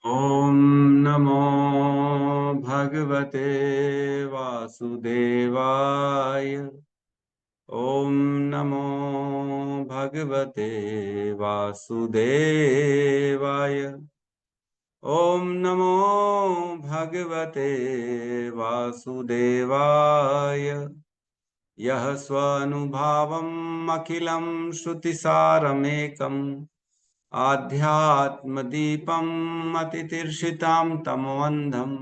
ॐ नमो भगवते वासुदेवाय। ॐ नमो भगवते वासुदेवाय। ॐ नमो भगवते वासुदेवाय। यः स्वानुभावम् अखिलं श्रुतिसारमेकम् आध्यात्मदीपम् अतितीर्षितां तमोऽन्धम्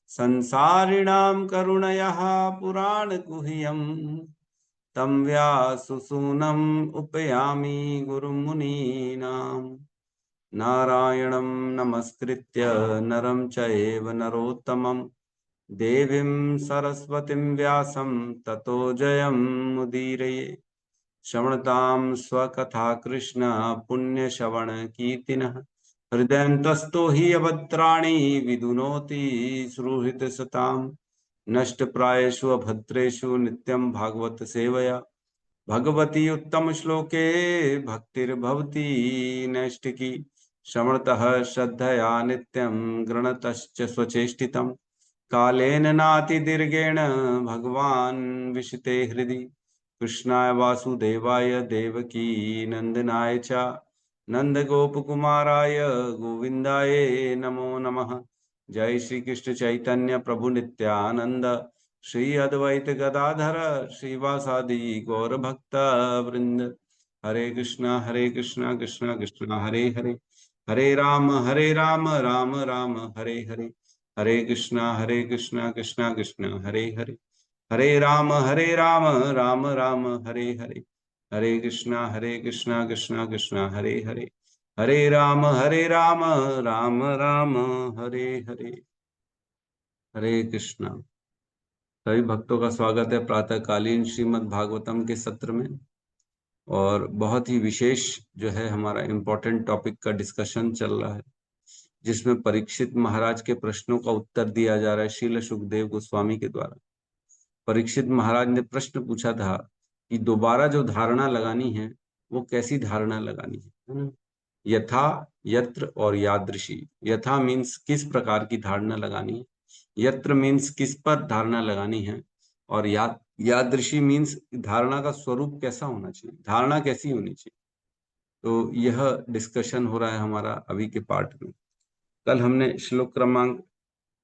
संसारिणां करुणयः पुराणगुह्यम् तं व्याससूनम् उपयामि गुरुमुनीनाम्। नारायणं नमस्कृत्य नरं चैव नरोत्तमं देवीं सरस्वतीं व्यासं ततो जयमुदीरये। श्रवणतां स्वकथा कृष्ण पुण्यश्रवण कीर्तिनः हृदयन्तस्तो हि अभद्राणि विदुनोति सुहृतसताम्। नष्टप्रायेषु अभद्रेषु नित्यं भागवत सेवया भगवती उत्तम श्लोके भक्तिर्भवति नैष्टिकी। श्रवणतः श्रद्धया नित्यं गृणतश्च स्वचेष्टितम् कालेन नातिदीर्घेण भगवान् विशते हृदि। कृष्णाय वासुदेवाय देवकी नंदनाय च नंदगोपकुमाराय गोविंदाय नमो नमः। जय श्री कृष्ण चैतन्य प्रभु नित्यानंद श्री अद्वैत गदाधर श्रीवासादि गौर भक्त वृंद। हरे कृष्णा कृष्णा कृष्णा हरे हरे, हरे राम राम राम हरे हरे। हरे कृष्णा कृष्णा कृष्णा हरे हरे, हरे राम राम राम हरे हरे। हरे कृष्णा कृष्णा कृष्णा हरे हरे, हरे राम राम राम हरे हरे। हरे कृष्णा। सभी भक्तों का स्वागत है प्रातःकालीन श्रीमद् भागवतम के सत्र में। और बहुत ही विशेष जो है हमारा इम्पोर्टेंट टॉपिक का डिस्कशन चल रहा है, जिसमें परीक्षित महाराज के प्रश्नों का उत्तर दिया जा रहा है श्रील सुखदेव गोस्वामी के द्वारा। परीक्षित महाराज ने प्रश्न पूछा था कि दोबारा जो धारणा लगानी है वो कैसी धारणा लगानी है ना। यथा, यत्र और यादृशी। यथा मीन्स किस प्रकार की धारणा लगानी है, यत्र मीन्स किस पर धारणा लगानी है, और यादृशी मीन्स धारणा का स्वरूप कैसा होना चाहिए, धारणा कैसी होनी चाहिए। तो यह डिस्कशन हो रहा है हमारा अभी के पार्ट में। कल हमने श्लोक क्रमांक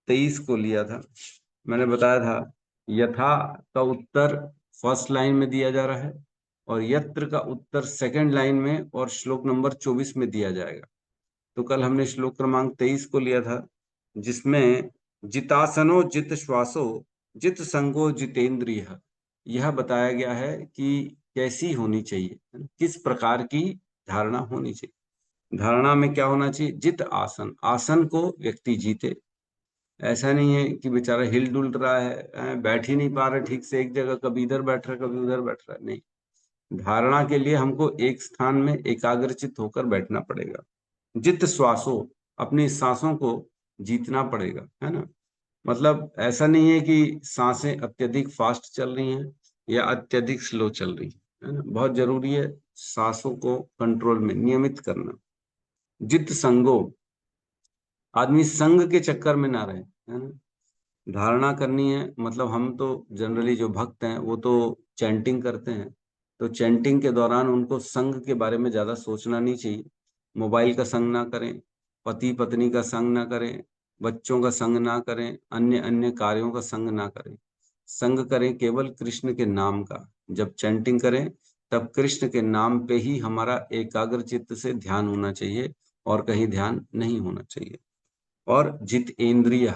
23 को लिया था। मैंने बताया था यथा का उत्तर फर्स्ट लाइन में दिया जा रहा है और यत्र का उत्तर सेकंड लाइन में और श्लोक नंबर 24 में दिया जाएगा। तो कल हमने श्लोक क्रमांक 23 को लिया था, जिसमें जितासनो जित श्वासो जित संगो जितेंद्रिय, यह बताया गया है कि कैसी होनी चाहिए, किस प्रकार की धारणा होनी चाहिए। धारणा में क्या होना चाहिए, जित आसन, आसन को व्यक्ति जीते। ऐसा नहीं है कि बेचारा हिल डुल रहा है, बैठ ही नहीं पा रहा ठीक से एक जगह, कभी इधर बैठ रहा है कभी उधर बैठ रहा है, नहीं। धारणा के लिए हमको एक स्थान में एकाग्रचित होकर बैठना पड़ेगा। जित श्वासो, अपनी सांसों को जीतना पड़ेगा, है ना। मतलब ऐसा नहीं है कि सांसें अत्यधिक फास्ट चल रही हैं या अत्यधिक स्लो चल रही है ना। बहुत जरूरी है सांसों को कंट्रोल में नियमित करना। जित संगो, आदमी संग के चक्कर में ना रहे, है ना। धारणा करनी है, मतलब हम तो जनरली जो भक्त हैं वो तो चैंटिंग करते हैं, तो चैंटिंग के दौरान उनको संग के बारे में ज्यादा सोचना नहीं चाहिए। मोबाइल का संग ना करें, पति पत्नी का संग ना करें, बच्चों का संग ना करें, अन्य अन्य कार्यों का संग ना करें। संग करें केवल कृष्ण के नाम का। जब चैंटिंग करें तब कृष्ण के नाम पे ही हमारा एकाग्र चित्त से ध्यान होना चाहिए और कहीं ध्यान नहीं होना चाहिए। और जित इंद्रिय,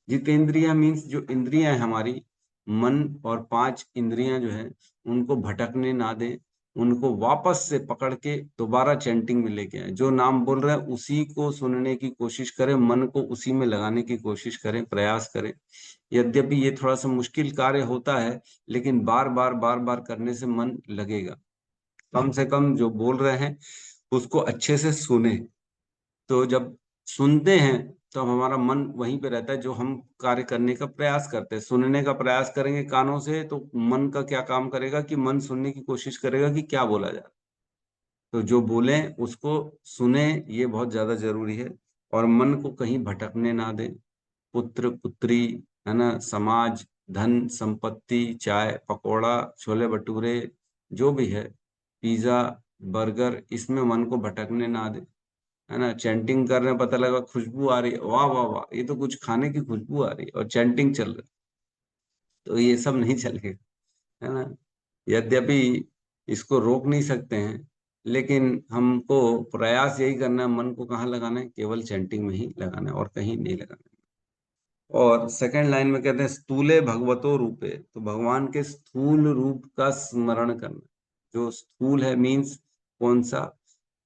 जितेंद्रिय मीन्स जो इंद्रियां हैं हमारी, मन और 5 इंद्रियां जो है उनको भटकने ना दें, उनको वापस से पकड़ के दोबारा चैंटिंग में लेके आए। जो नाम बोल रहे हैं उसी को सुनने की कोशिश करें, मन को उसी में लगाने की कोशिश करें, प्रयास करें। यद्यपि ये थोड़ा सा मुश्किल कार्य होता है, लेकिन बार बार करने से मन लगेगा। कम से कम जो बोल रहे हैं उसको अच्छे से सुने। तो जब सुनते हैं तो हमारा मन वहीं पे रहता है जो हम कार्य करने का प्रयास करते हैं। सुनने का प्रयास करेंगे कानों से तो मन का क्या काम करेगा कि मन सुनने की कोशिश करेगा कि क्या बोला जा रहा है। तो जो बोले उसको सुने, ये बहुत ज्यादा जरूरी है। और मन को कहीं भटकने ना दे। पुत्र पुत्री, है ना, समाज, धन संपत्ति, चाय पकौड़ा, छोले भटूरे, जो भी है, पिज्जा, बर्गर, इसमें मन को भटकने ना दे, है ना। चैंटिंग कर रहे हैं, पता लगा खुशबू आ रही है, वाह वाह वाह, ये तो कुछ खाने की खुशबू आ रही है और चैंटिंग चल रही है, तो ये सब नहीं चलेगा, है ना। यद्यपि इसको रोक नहीं सकते हैं, लेकिन हमको प्रयास यही करना है, मन को कहाँ लगाना है, केवल चैंटिंग में ही लगाना है और कहीं नहीं लगाना है। और सेकंड लाइन में कहते हैं स्थूले भगवतो रूपे, तो भगवान के स्थूल रूप का स्मरण करना। जो स्थूल है मीन्स कौन सा,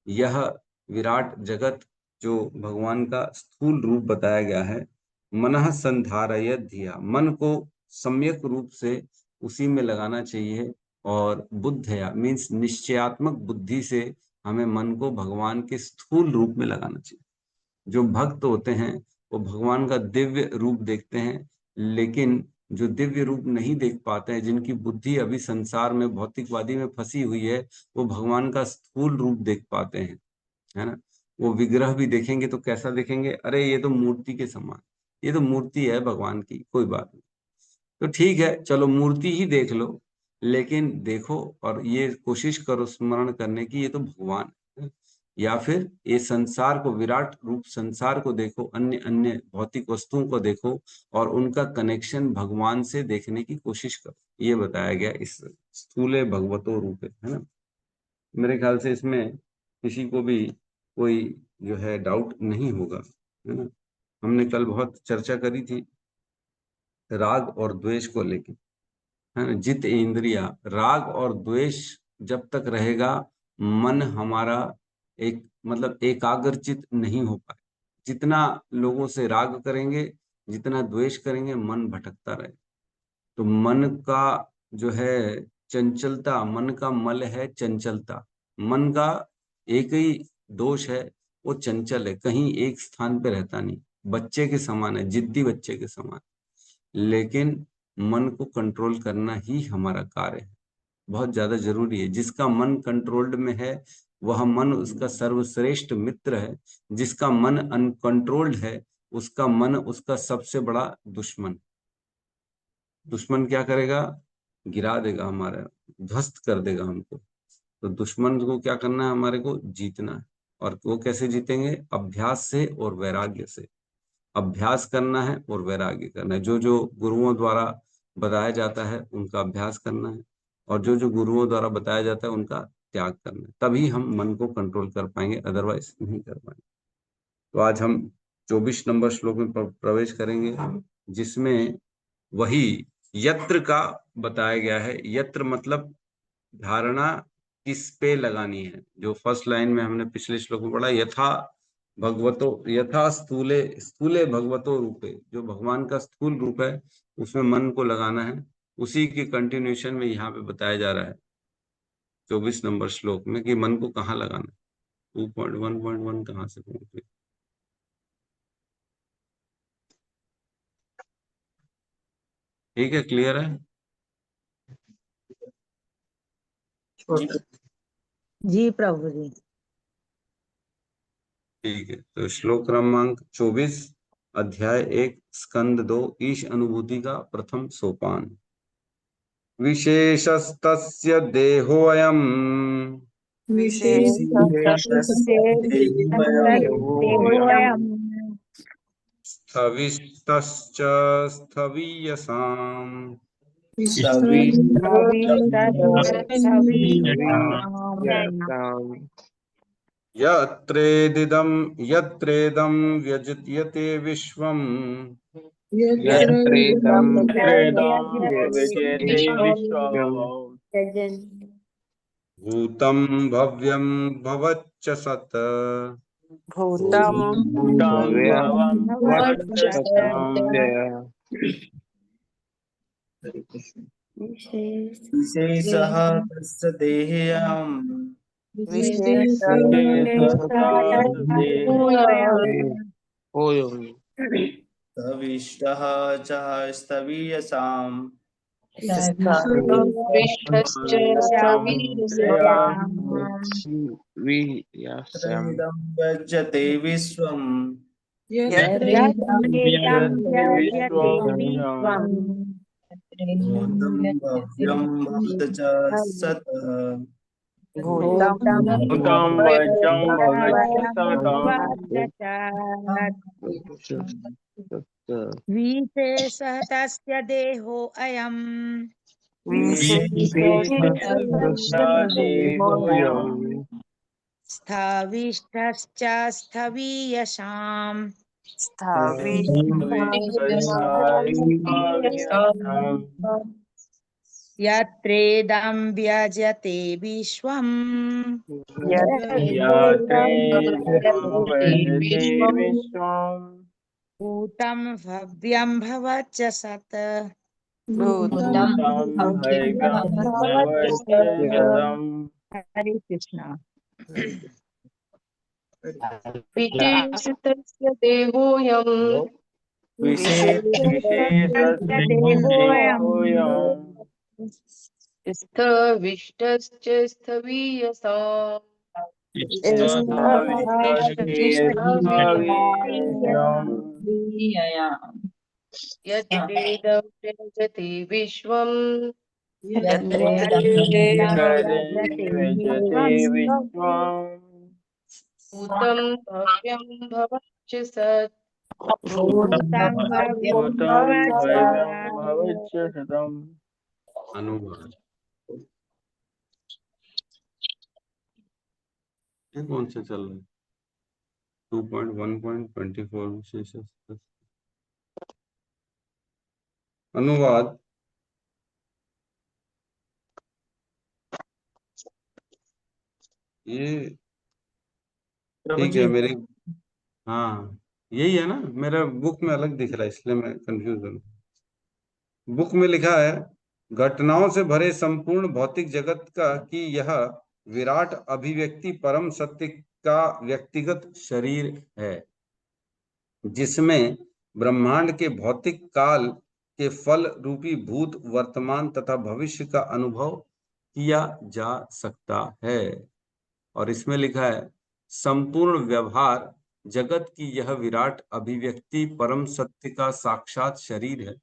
यह विराट जगत जो भगवान का स्थूल रूप बताया गया है। मनः संधारयत धिया, मन को सम्यक रूप से उसी में लगाना चाहिए। और बुद्धया मीन्स निश्चयात्मक बुद्धि से हमें मन को भगवान के स्थूल रूप में लगाना चाहिए। जो भक्त होते हैं वो भगवान का दिव्य रूप देखते हैं, लेकिन जो दिव्य रूप नहीं देख पाते हैं, जिनकी बुद्धि अभी संसार में भौतिकवादी में फंसी हुई है, वो भगवान का स्थूल रूप देख पाते हैं, है ना। वो विग्रह भी देखेंगे तो कैसा देखेंगे, अरे ये तो मूर्ति के समान, ये तो मूर्ति है भगवान की, कोई बात नहीं। तो ठीक है, चलो मूर्ति ही देख लो, लेकिन देखो और ये कोशिश करो स्मरण करने की, ये तो भगवान है। या फिर ये संसार को, विराट रूप संसार को देखो, अन्य अन्य भौतिक वस्तुओं को देखो और उनका कनेक्शन भगवान से देखने की कोशिश करो। ये बताया गया इस स्थूले भगवतो रूपे, है ना। मेरे ख्याल से इसमें किसी को भी कोई जो है डाउट नहीं होगा, है ना। हमने कल बहुत चर्चा करी थी राग और द्वेष को लेके, है ना। जित इंद्रिया, राग और द्वेष जब तक रहेगा, मन हमारा एक मतलब एकाग्रचित नहीं हो पाए। जितना लोगों से राग करेंगे, जितना द्वेष करेंगे, मन भटकता रहे। तो मन का जो है चंचलता, मन का मल है चंचलता। मन का एक ही दोष है, वो चंचल है, कहीं एक स्थान पे रहता नहीं, बच्चे के समान है, जिद्दी बच्चे के समान। लेकिन मन को कंट्रोल करना ही हमारा कार्य है, बहुत ज्यादा जरूरी है। जिसका मन कंट्रोल्ड में है, वह मन उसका सर्वश्रेष्ठ मित्र है। जिसका मन अनकंट्रोल्ड है, उसका मन उसका सबसे बड़ा दुश्मन। दुश्मन क्या करेगा, गिरा देगा, हमारा ध्वस्त कर देगा हमको। तो दुश्मन को क्या करना है, हमारे को जीतना है। और वो कैसे जीतेंगे, अभ्यास से और वैराग्य से। अभ्यास करना है और वैराग्य करना है। जो जो गुरुओं द्वारा बताया जाता है उनका अभ्यास करना है, और जो जो गुरुओं द्वारा बताया जाता है उनका त्याग करना है। तभी हम मन को कंट्रोल कर पाएंगे, अदरवाइज नहीं कर पाएंगे। तो आज हम 24 नंबर श्लोक में प्रवेश करेंगे, जिसमें वही यत्र का बताया गया है। यत्र मतलब धारणा किस पे लगानी है। जो फर्स्ट लाइन में हमने पिछले श्लोक में पढ़ा, यथा भगवतो, यथा स्थूले, स्थूले भगवतो रूपे, जो भगवान का स्थूल रूप है उसमें मन को लगाना है। उसी के कंटिन्यूशन में यहाँ पे बताया जा रहा है 24 नंबर श्लोक में कि मन को कहाँ लगाना है। 2.1.1 कहाँ से पहुंचे, ठीक है, क्लियर है। जी प्रभु जी। ठीक है, तो श्लोक क्रमांक 24, अध्याय 1, स्कंद 2, ईश अनुभूति का प्रथम सोपान। विशेषस्तस्य देहोऽयम् स्थविस्तश्च स्थवीयसाम् यत्रेदं व्यज्यते विश्वम् भूतं भव्यं भवच्च सत्। विशेषः तस्य देहेयम् तविष्टः च स्तवीयसाम् त्रयिदं व्यज्यते विश्वम् यत्रेदं व्यज्यते विश्वम् विश्वम् भूतं भव्यं भवत् च सतः भूतं भूतं वचं भवति विशेषः तस्य देहोऽयम् देहोऽयम् स्थाविष्ठश्च स्थवीयशाम् यत्रेदं व्यजते विश्वम् विश्वम् भूतं भव्यं भवच्च सत् भूतं भव्यं भवच्च सतम्। हरे कृष्ण। विशेषतस्य देहोऽयम् विशेषस्य देहोऽयम् स्थविष्टश्च स्थवीयसाम् यत्रेदं व्यजते विश्वम् भूतं भव्यं भवच्च सत् भूतं भव्यं भवच्च सतम्। अनुवाद ये कौन से चल रहे 2.1.24 विशेष अनुवाद। ये ठीक है मेरे, हाँ यही है ना, मेरा बुक में अलग दिख रहा है इसलिए मैं कंफ्यूज हूँ। बुक में लिखा है घटनाओं से भरे संपूर्ण भौतिक जगत का कि यह विराट अभिव्यक्ति परम सत्य का व्यक्तिगत शरीर है, जिसमें ब्रह्मांड के भौतिक काल के फल रूपी भूत वर्तमान तथा भविष्य का अनुभव किया जा सकता है। और इसमें लिखा है संपूर्ण व्यवहार जगत की यह विराट अभिव्यक्ति परम सत्य का साक्षात शरीर है,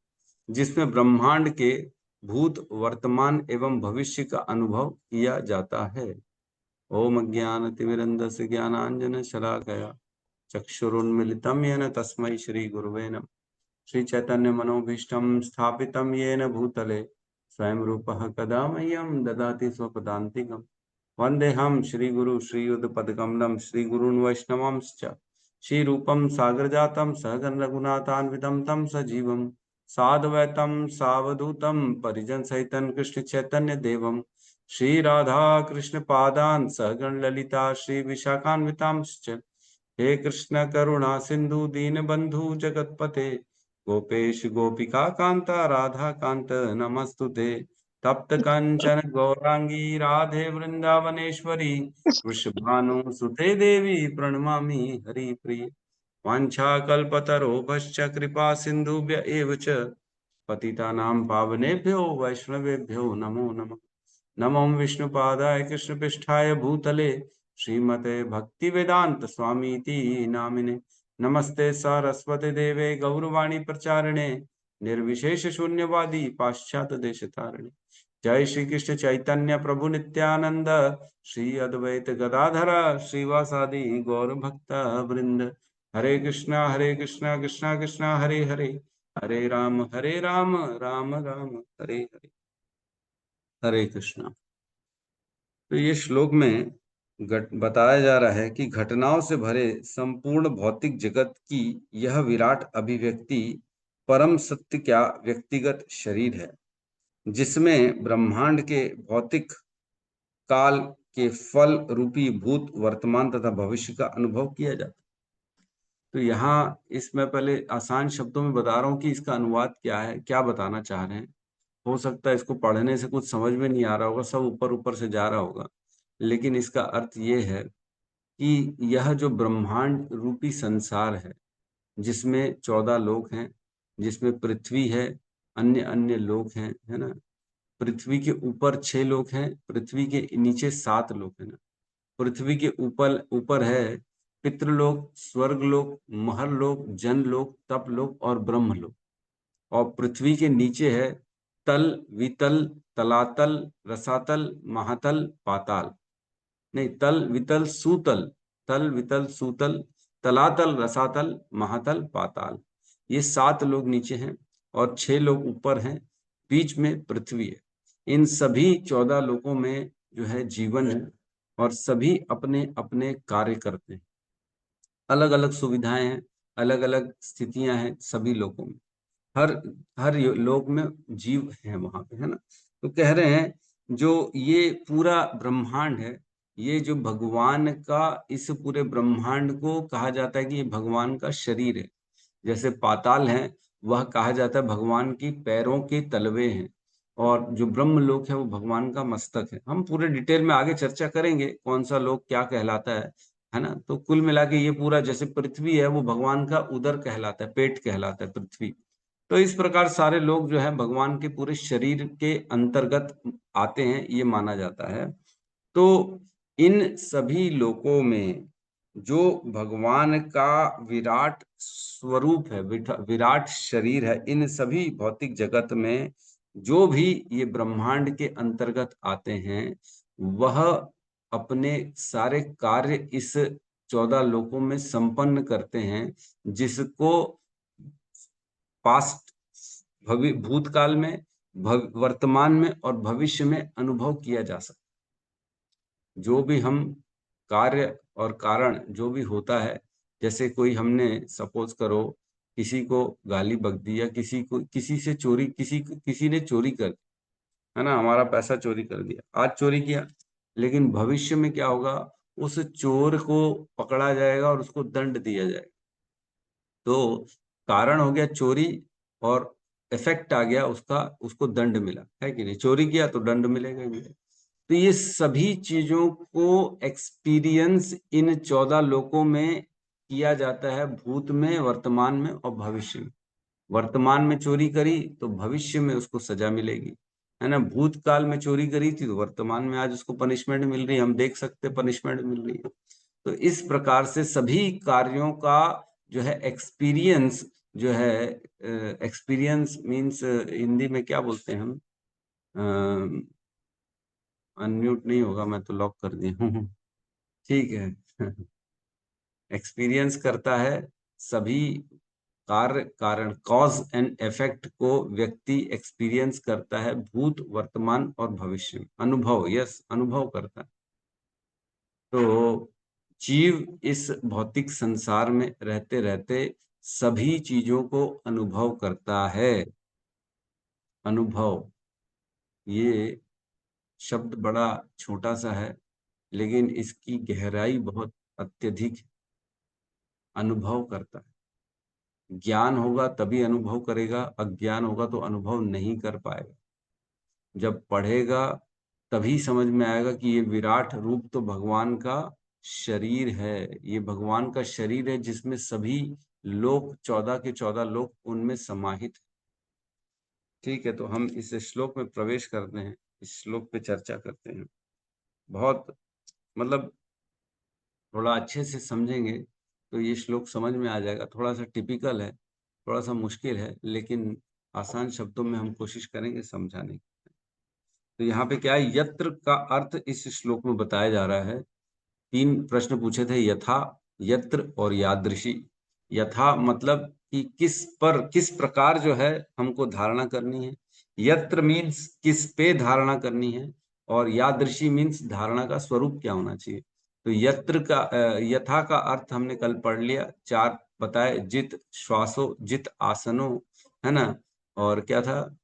जिसमें ब्रह्मांड के भूत वर्तमान एवं भविष्य का अनुभव किया जाता है। ओम अज्ञानतिमिरन्धस्य ज्ञानांजन शलाकया चक्षुरुन्मिलितं येन तस्मै श्री गुरुवे नमः। श्री चैतन्य मनोभीष्टं स्थापितं येन भूतले स्वयं रूपः कदा मह्यं ददाति स्वपदान्तिकम्। वन्देऽहं श्रीगुरु श्रीयुतपदकमलं श्रीगुरून् वैष्णवांश्च श्रीरूपं सागरजातं सहगण रघुनाथान्वितं तं सजीवं साद्वैतं सावधूतं परिजनसहितं कृष्ण चैतन्य देवं श्रीराधा कृष्ण पादान् सहगण ललिता श्री विशाखान्वितांश्च। हे कृष्ण करुणा सिंधु दीनबंधु जगतपते गोपेश गोपिका कांता राधा कांत नमस्तुते। तप्त कंचन गौरांगी राधे वृंदावनेश्वरी वृषभानु सुते देवी प्रणमामि हरिप्रिय। वाञ्छाकल्पतरोभश्च कृपा सिन्धुभ्य एव च पतितानां पावनेभ्यो वैष्णवेभ्यो नमो नमः। नमो विष्णुपादाय कृष्णपृष्ठाय भूतले श्रीमते भक्तिवेदांत स्वामीति नामिने। नमस्ते सारस्वती देवे गौरवाणी प्रचारिणे निर्विशेष शून्यवादी पाश्चात्य देश तारिणे। जय श्री कृष्ण चैतन्य प्रभु नित्यानंद श्री अद्वैत गदाधर श्रीवासादि गौर भक्त वृंद। हरे कृष्णा कृष्णा कृष्णा हरे हरे, हरे राम राम राम हरे हरे। हरे कृष्णा। तो ये श्लोक में बताया जा रहा है कि घटनाओं से भरे संपूर्ण भौतिक जगत की यह विराट अभिव्यक्ति परम सत्य का व्यक्तिगत शरीर है, जिसमें ब्रह्मांड के भौतिक काल के फल रूपी भूत वर्तमान तथा भविष्य का अनुभव किया जाता है। तो यहाँ इसमें पहले आसान शब्दों में बता रहा हूँ कि इसका अनुवाद क्या है, क्या बताना चाह रहे हैं। हो सकता है इसको पढ़ने से कुछ समझ में नहीं आ रहा होगा, सब ऊपर ऊपर से जा रहा होगा, लेकिन इसका अर्थ ये है कि यह जो ब्रह्मांड रूपी संसार है, जिसमें 14 लोक हैं, जिसमें पृथ्वी है, अन्य अन्य लोक हैं, है ना। पृथ्वी के ऊपर 6 लोक हैं, पृथ्वी के नीचे 7 लोक है ना। पृथ्वी के ऊपर है पितृलोक, स्वर्गलोक, महरलोक, जनलोक, तपलोक और ब्रह्मलोक। और पृथ्वी के नीचे है तल, वितल, तलातल, रसातल, महातल, पाताल। नहीं, तल, वितल, सूतल, तल, वितल, सूतल, तलातल, रसातल, महातल, पाताल। ये 7 लोग नीचे हैं और 6 लोग ऊपर हैं, बीच में पृथ्वी है। इन सभी 14 लोगों में जो है जीवन है और सभी अपने अपने कार्य करते हैं। अलग अलग सुविधाएं हैं, अलग अलग स्थितियां हैं सभी लोगों में। हर हर लोक में जीव है वहां पे, है ना। तो कह रहे हैं जो ये पूरा ब्रह्मांड है, ये जो भगवान का, इस पूरे ब्रह्मांड को कहा जाता है कि ये भगवान का शरीर है। जैसे पाताल है, वह कहा जाता है भगवान की पैरों के तलवे हैं, और जो ब्रह्म लोक है वो भगवान का मस्तक है। हम पूरे डिटेल में आगे चर्चा करेंगे कौन सा लोक क्या कहलाता है ना। तो कुल मिला के ये पूरा, जैसे पृथ्वी है वो भगवान का उदर कहलाता है, पेट कहलाता है पृथ्वी। तो इस प्रकार सारे लोग जो है भगवान के पूरे शरीर के अंतर्गत आते हैं, ये माना जाता है। तो इन सभी लोकों में जो भगवान का विराट स्वरूप है, विराट शरीर है, इन सभी भौतिक जगत में जो भी ये ब्रह्मांड के अंतर्गत आते हैं, वह अपने सारे कार्य इस 14 लोकों में संपन्न करते हैं, जिसको पास्ट, भूतकाल में, वर्तमान में और भविष्य में अनुभव किया जा सकता। जो भी हम कार्य और कारण जो भी होता है, जैसे कोई हमने सपोज करो किसी को गाली बक दी, या किसी को किसी से चोरी, किसी ने चोरी कर दी, है ना, हमारा पैसा चोरी कर दिया, आज चोरी किया, लेकिन भविष्य में क्या होगा, उस चोर को पकड़ा जाएगा और उसको दंड दिया जाएगा। तो कारण हो गया चोरी और इफेक्ट आ गया उसका, उसको दंड मिला, है कि नहीं। चोरी किया तो दंड मिलेगा ही मिलेगा। तो ये सभी चीजों को एक्सपीरियंस इन 14 लोकों में किया जाता है, भूत में, वर्तमान में और भविष्य में। वर्तमान में चोरी करी तो भविष्य में उसको सजा मिलेगी, है ना। भूतकाल में चोरी करी थी तो वर्तमान में आज उसको पनिशमेंट मिल रही है, हम देख सकते पनिशमेंट मिल रही है। तो इस प्रकार से सभी कार्यों का जो है एक्सपीरियंस, जो है एक्सपीरियंस मीन्स हिंदी में क्या बोलते हैं हम, अनम्यूट नहीं होगा, मैं तो लॉक कर दिया हूँ, ठीक है। एक्सपीरियंस करता है सभी कार्य कारण, कॉज एंड इफेक्ट को व्यक्ति एक्सपीरियंस करता है भूत, वर्तमान और भविष्य में। अनुभव, यस, अनुभव करता है। तो जीव इस भौतिक संसार में रहते रहते सभी चीजों को अनुभव करता है। अनुभव, ये शब्द बड़ा छोटा सा है, लेकिन इसकी गहराई बहुत अत्यधिक है। अनुभव करता है। ज्ञान होगा तभी अनुभव करेगा, अज्ञान होगा तो अनुभव नहीं कर पाएगा। जब पढ़ेगा तभी समझ में आएगा कि ये विराट रूप तो भगवान का शरीर है, ये भगवान का शरीर है जिसमें सभी लोक, 14 के 14 लोक उनमें समाहित है। ठीक है, तो हम इस श्लोक में प्रवेश करते हैं, इस श्लोक पे चर्चा करते हैं। बहुत मतलब थोड़ा अच्छे से समझेंगे तो ये श्लोक समझ में आ जाएगा। थोड़ा सा टिपिकल है, थोड़ा सा मुश्किल है, लेकिन आसान शब्दों में हम कोशिश करेंगे समझाने की। तो यहाँ पे क्या है, यत्र का अर्थ इस श्लोक में बताया जा रहा है। 3 प्रश्न पूछे थे, यथा, यत्र और यादृशी। यथा मतलब कि किस प्रकार जो है हमको धारणा करनी है। यत्र मीन्स किस पे धारणा करनी है, और यादृशी मीन्स धारणा का स्वरूप क्या होना चाहिए। तो यत्र का यथा का अर्थ हमने कल पढ़ लिया, 4 बताए, जित श्वासो, जित आसनो, है ना, और क्या था,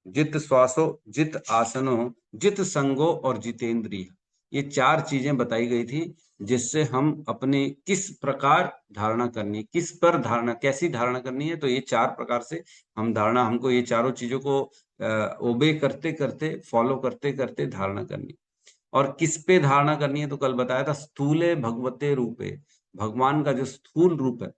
जित श्वासो, जित आसनो, जित संगो और जितेंद्रिय। ये 4 चीजें बताई गई थी जिससे हम अपने किस प्रकार धारणा करनी है, किस पर धारणा, कैसी धारणा करनी है। तो ये 4 प्रकार से हम धारणा, हमको ये चारों चीजों को ओबे करते करते, फॉलो करते करते धारणा करनी। और किस पे धारणा करनी है तो कल बताया था, स्थूले भगवते रूपे, भगवान का जो स्थूल रूप है,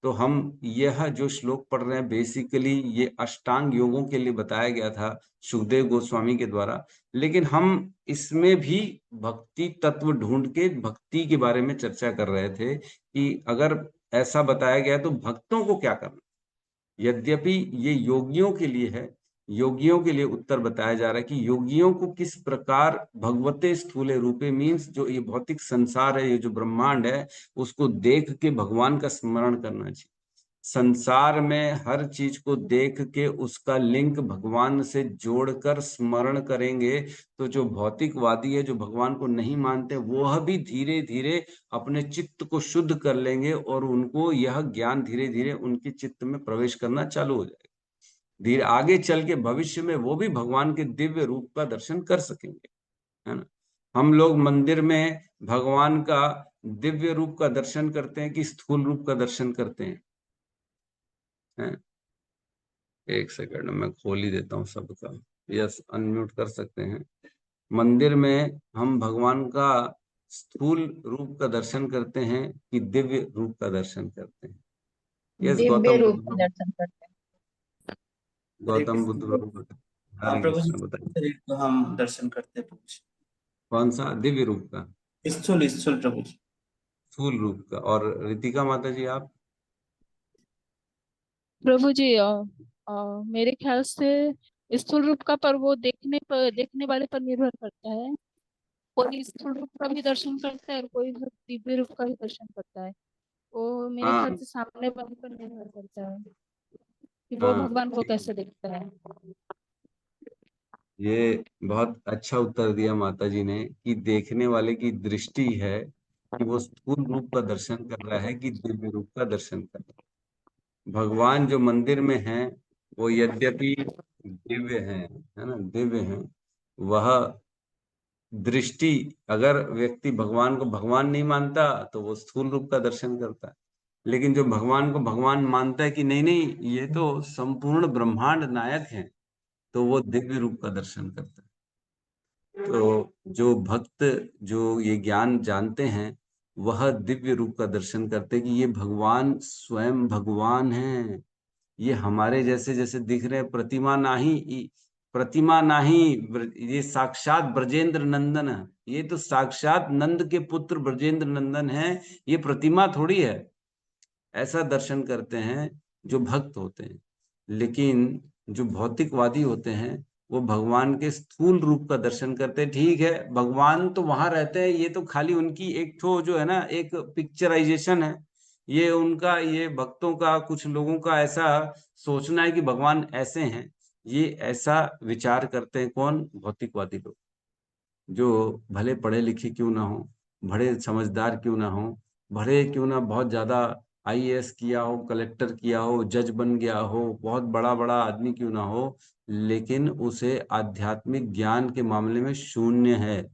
तो हम यह जो श्लोक पढ़ रहे हैं बेसिकली ये अष्टांग योगों के लिए बताया गया था सुखदेव गोस्वामी के द्वारा, लेकिन हम इसमें भी भक्ति तत्व ढूंढ के भक्ति के बारे में चर्चा कर रहे थे कि अगर ऐसा बताया गया तो भक्तों को क्या करना। यद्यपि ये योगियों के लिए है, योगियों के लिए उत्तर बताया जा रहा है कि योगियों को किस प्रकार भगवते स्थूले रूपे मीन्स जो ये भौतिक संसार है, ये जो ब्रह्मांड है, उसको देख के भगवान का स्मरण करना चाहिए। संसार में हर चीज को देख के उसका लिंक भगवान से जोड़कर स्मरण करेंगे तो जो भौतिकवादी है, जो भगवान को नहीं मानते, वह भी धीरे धीरे अपने चित्त को शुद्ध कर लेंगे और उनको यह ज्ञान धीरे धीरे उनके चित्त में प्रवेश करना चालू हो जाएगा। धीरे आगे चल के भविष्य में वो भी भगवान के दिव्य रूप का दर्शन कर सकेंगे, है ना। हम लोग मंदिर में भगवान का दिव्य रूप का दर्शन करते हैं कि स्थूल रूप का दर्शन करते हैं? एक सेकंड में खोल ही देता हूँ सबका। यस, अनम्यूट कर सकते हैं। मंदिर में हम भगवान का स्थूल रूप का दर्शन करते हैं कि दिव्य रूप का दर्शन करते हैं? यस, दिव्य गौतम रूप बुद्ध, का दर्शन करते हैं। गौतम बुद्ध हरे प्रभु जी कृष्ण बताइए। शरीर को हम दर्शन करते हैं प्रभु जी। कौन सा दिव्य रूप का? स्थूल स्थूल प्रभु जी। स्थूल रूप का। और रितिका माता जी आप? प्रभु जी मेरे ख्याल से स्थूल रूप का, पर वो देखने वाले पर निर्भर करता है। कोई स्थूल रूप का भी दर्शन करता है और कोई दिव्य रूप का भी दर्शन करता है। वो मेरे ख्याल हाँ से सामने वाले पर निर्भर करता है कि वो हाँ, भगवान को कैसे देखता है। ये बहुत अच्छा उत्तर दिया माता जी ने कि देखने वाले की दृष्टि है कि वो स्थूल रूप का दर्शन कर रहा है कि दिव्य रूप का दर्शन कर रहा है। भगवान जो मंदिर में हैं वो यद्यपि दिव्य हैं, है ना, दिव्य हैं। वह दृष्टि, अगर व्यक्ति भगवान को भगवान नहीं मानता तो वो स्थूल रूप का दर्शन करता है, लेकिन जो भगवान को भगवान मानता है कि नहीं नहीं ये तो संपूर्ण ब्रह्मांड नायक है, तो वो दिव्य रूप का दर्शन करता है। तो जो भक्त जो ये ज्ञान जानते हैं वह दिव्य रूप का दर्शन करते हैं कि ये भगवान स्वयं भगवान हैं। ये हमारे जैसे जैसे दिख रहे हैं, प्रतिमा नहीं, ये साक्षात ब्रजेंद्र नंदन है। ये तो साक्षात नंद के पुत्र ब्रजेंद्र नंदन है, ये प्रतिमा थोड़ी है। ऐसा दर्शन करते हैं जो भक्त होते हैं। लेकिन जो भौतिकवादी होते हैं वो भगवान के स्थूल रूप का दर्शन करते हैं। ठीक है, भगवान तो वहां रहते हैं, ये तो खाली उनकी एक ठो जो है ना, एक पिक्चराइजेशन है। ये उनका, ये भक्तों का, कुछ लोगों का ऐसा सोचना है कि भगवान ऐसे हैं। ये ऐसा विचार करते हैं कौन? भौतिकवादी लोग, जो भले पढ़े लिखे क्यों ना हो, बड़े समझदार क्यों ना हो, भले क्यों ना बहुत ज्यादा आईएएस किया हो, कलेक्टर किया हो, जज बन गया हो, बहुत बड़ा बड़ा आदमी क्यों ना हो, लेकिन उसे आध्यात्मिक ज्ञान के मामले में शून्य है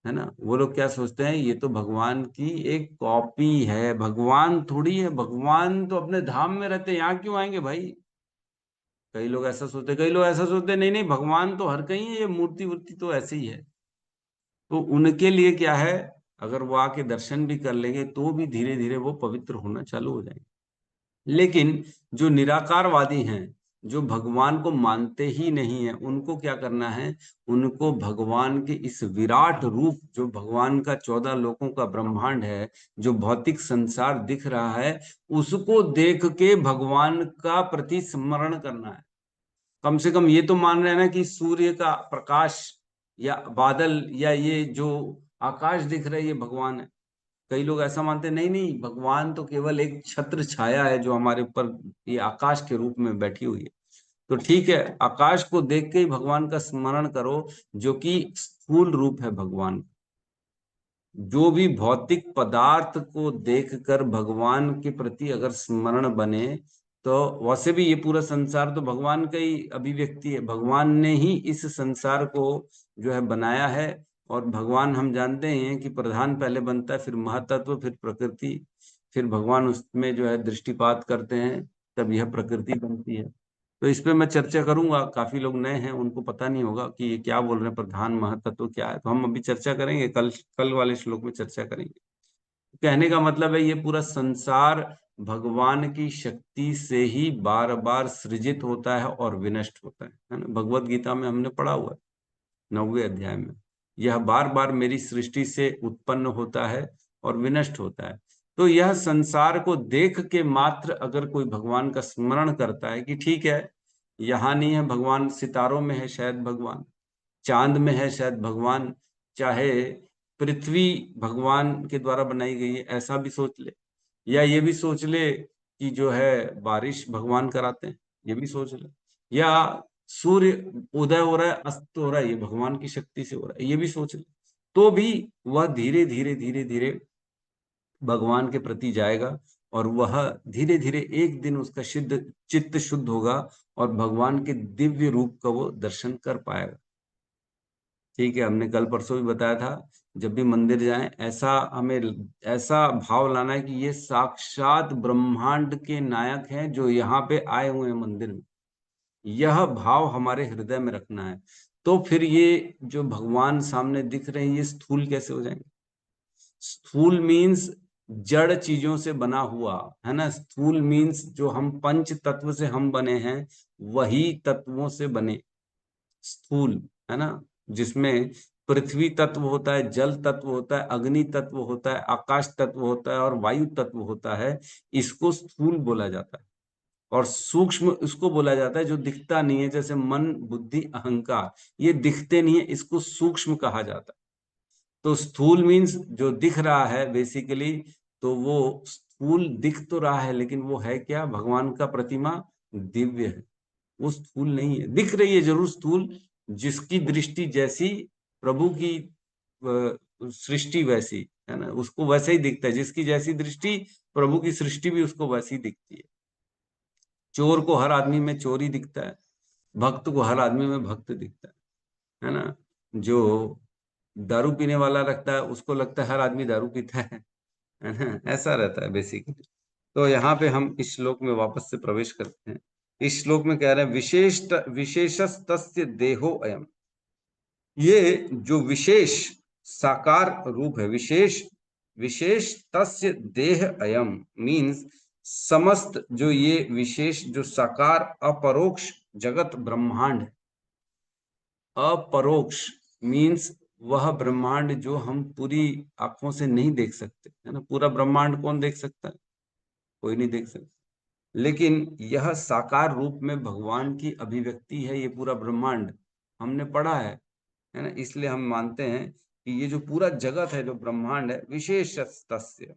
ना। वो लोग क्या सोचते हैं, ये तो भगवान की एक कॉपी है, भगवान थोड़ी है, भगवान तो अपने धाम में रहते हैं, यहाँ क्यों आएंगे भाई। कई लोग ऐसा सोचते, कई लोग ऐसा सोचते नहीं नहीं भगवान तो हर कहीं है, ये मूर्ति वूर्ति तो ऐसे ही है। तो उनके लिए क्या है, अगर वो आके दर्शन भी कर लेंगे तो भी धीरे धीरे वो पवित्र होना चालू हो जाएंगे। लेकिन जो निराकारवादी हैं, जो भगवान को मानते ही नहीं है, उनको क्या करना है, उनको भगवान के इस विराट रूप, जो भगवान का 14 लोकों का ब्रह्मांड है, जो भौतिक संसार दिख रहा है, उसको देख के भगवान का प्रति स्मरण करना है। कम से कम ये तो मान रहे हैं ना कि सूर्य का प्रकाश या बादल या ये जो आकाश दिख रहा है ये भगवान है। कई लोग ऐसा मानते हैं नहीं नहीं भगवान तो केवल एक छत्र छाया है जो हमारे ऊपर ये आकाश के रूप में बैठी हुई है। तो ठीक है, आकाश को देख के ही भगवान का स्मरण करो, जो कि स्थूल रूप है भगवान। जो भी भौतिक पदार्थ को देखकर भगवान के प्रति अगर स्मरण बने, तो वैसे भी ये पूरा संसार तो भगवान का ही अभिव्यक्ति है। भगवान ने ही इस संसार को जो है बनाया है। और भगवान हम जानते हैं कि प्रधान पहले बनता है, फिर महातत्व, फिर प्रकृति, फिर भगवान उसमें जो है दृष्टिपात करते हैं, तब यह प्रकृति बनती है। तो इस पे मैं चर्चा करूंगा। काफी लोग नए हैं, उनको पता नहीं होगा कि ये क्या बोल रहे हैं, प्रधान महतत्व क्या है। तो हम अभी चर्चा करेंगे, कल कल वाले श्लोक में चर्चा करेंगे। कहने का मतलब है ये पूरा संसार भगवान की शक्ति से ही बार बार सृजित होता है और विनष्ट होता है ना। भगवत गीता में हमने पढ़ा हुआ है 9वें अध्याय में, यह बार बार मेरी सृष्टि से उत्पन्न होता है और विनष्ट होता है। तो यह संसार को देख के मात्र अगर कोई भगवान का स्मरण करता है कि ठीक है, यहाँ नहीं है भगवान, सितारों में है शायद भगवान, चांद में है शायद भगवान, चाहे पृथ्वी भगवान के द्वारा बनाई गई है, ऐसा भी सोच ले, या ये भी सोच ले कि जो है बारिश भगवान कराते हैं, ये भी सोच ले, या सूर्य उदय हो रहा है अस्त हो रहा है ये भगवान की शक्ति से हो रहा है, ये भी सोच ले, तो भी वह धीरे धीरे धीरे धीरे भगवान के प्रति जाएगा और वह धीरे धीरे एक दिन उसका चित्त शुद्ध होगा और भगवान के दिव्य रूप का वो दर्शन कर पाएगा। ठीक है, हमने कल परसों भी बताया था, जब भी मंदिर जाएं हमें ऐसा भाव लाना है कि ये साक्षात ब्रह्मांड के नायक हैं जो यहाँ पे आए हुए हैं मंदिर में, यह भाव हमारे हृदय में रखना है। तो फिर ये जो भगवान सामने दिख रहे हैं ये स्थूल कैसे हो जाएंगे? स्थूल मीन्स जड़ चीजों से बना हुआ है ना। स्थूल मीन्स जो हम पंच तत्व से हम बने हैं वही तत्वों से बने स्थूल है ना, जिसमें पृथ्वी तत्व होता है, जल तत्व होता है, अग्नि तत्व होता है, आकाश तत्व होता है और वायु तत्व होता है। इसको स्थूल बोला जाता है। और सूक्ष्म उसको बोला जाता है जो दिखता नहीं है, जैसे मन, बुद्धि, अहंकार, ये दिखते नहीं है, इसको सूक्ष्म कहा जाता है। तो स्थूल मीन्स जो दिख रहा है बेसिकली, तो वो स्थूल दिख तो रहा है लेकिन वो है क्या? भगवान का प्रतिमा दिव्य है, वो स्थूल नहीं है। दिख रही है जरूर स्थूल, जिसकी दृष्टि जैसी प्रभु की सृष्टि वैसी है ना, उसको वैसे ही दिखता है। जिसकी जैसी दृष्टि प्रभु की सृष्टि भी उसको वैसी दिखती है। चोर को हर आदमी में चोर ही दिखता है, भक्त को हर आदमी में भक्त दिखता है ना। जो दारू पीने वाला रखता है उसको लगता है हर आदमी दारू पीता है ना, ऐसा रहता है बेसिकली। तो यहाँ पे हम इस श्लोक में वापस से प्रवेश करते हैं। इस श्लोक में कह रहे हैं विशेषस्तस्य देहो अयम, ये जो विशेष साकार रूप है, विशेष तस्य देह अयम मीन्स समस्त जो ये विशेष जो साकार अपरोक्ष जगत ब्रह्मांड, अपरोक्ष मीन्स वह ब्रह्मांड जो हम पूरी आंखों से नहीं देख सकते है ना। पूरा ब्रह्मांड कौन देख सकता है? कोई नहीं देख सकता, लेकिन यह साकार रूप में भगवान की अभिव्यक्ति है। ये पूरा ब्रह्मांड हमने पढ़ा है ना, इसलिए हम मानते हैं कि ये जो पूरा जगत है, जो ब्रह्मांड है, विशेष तस्य,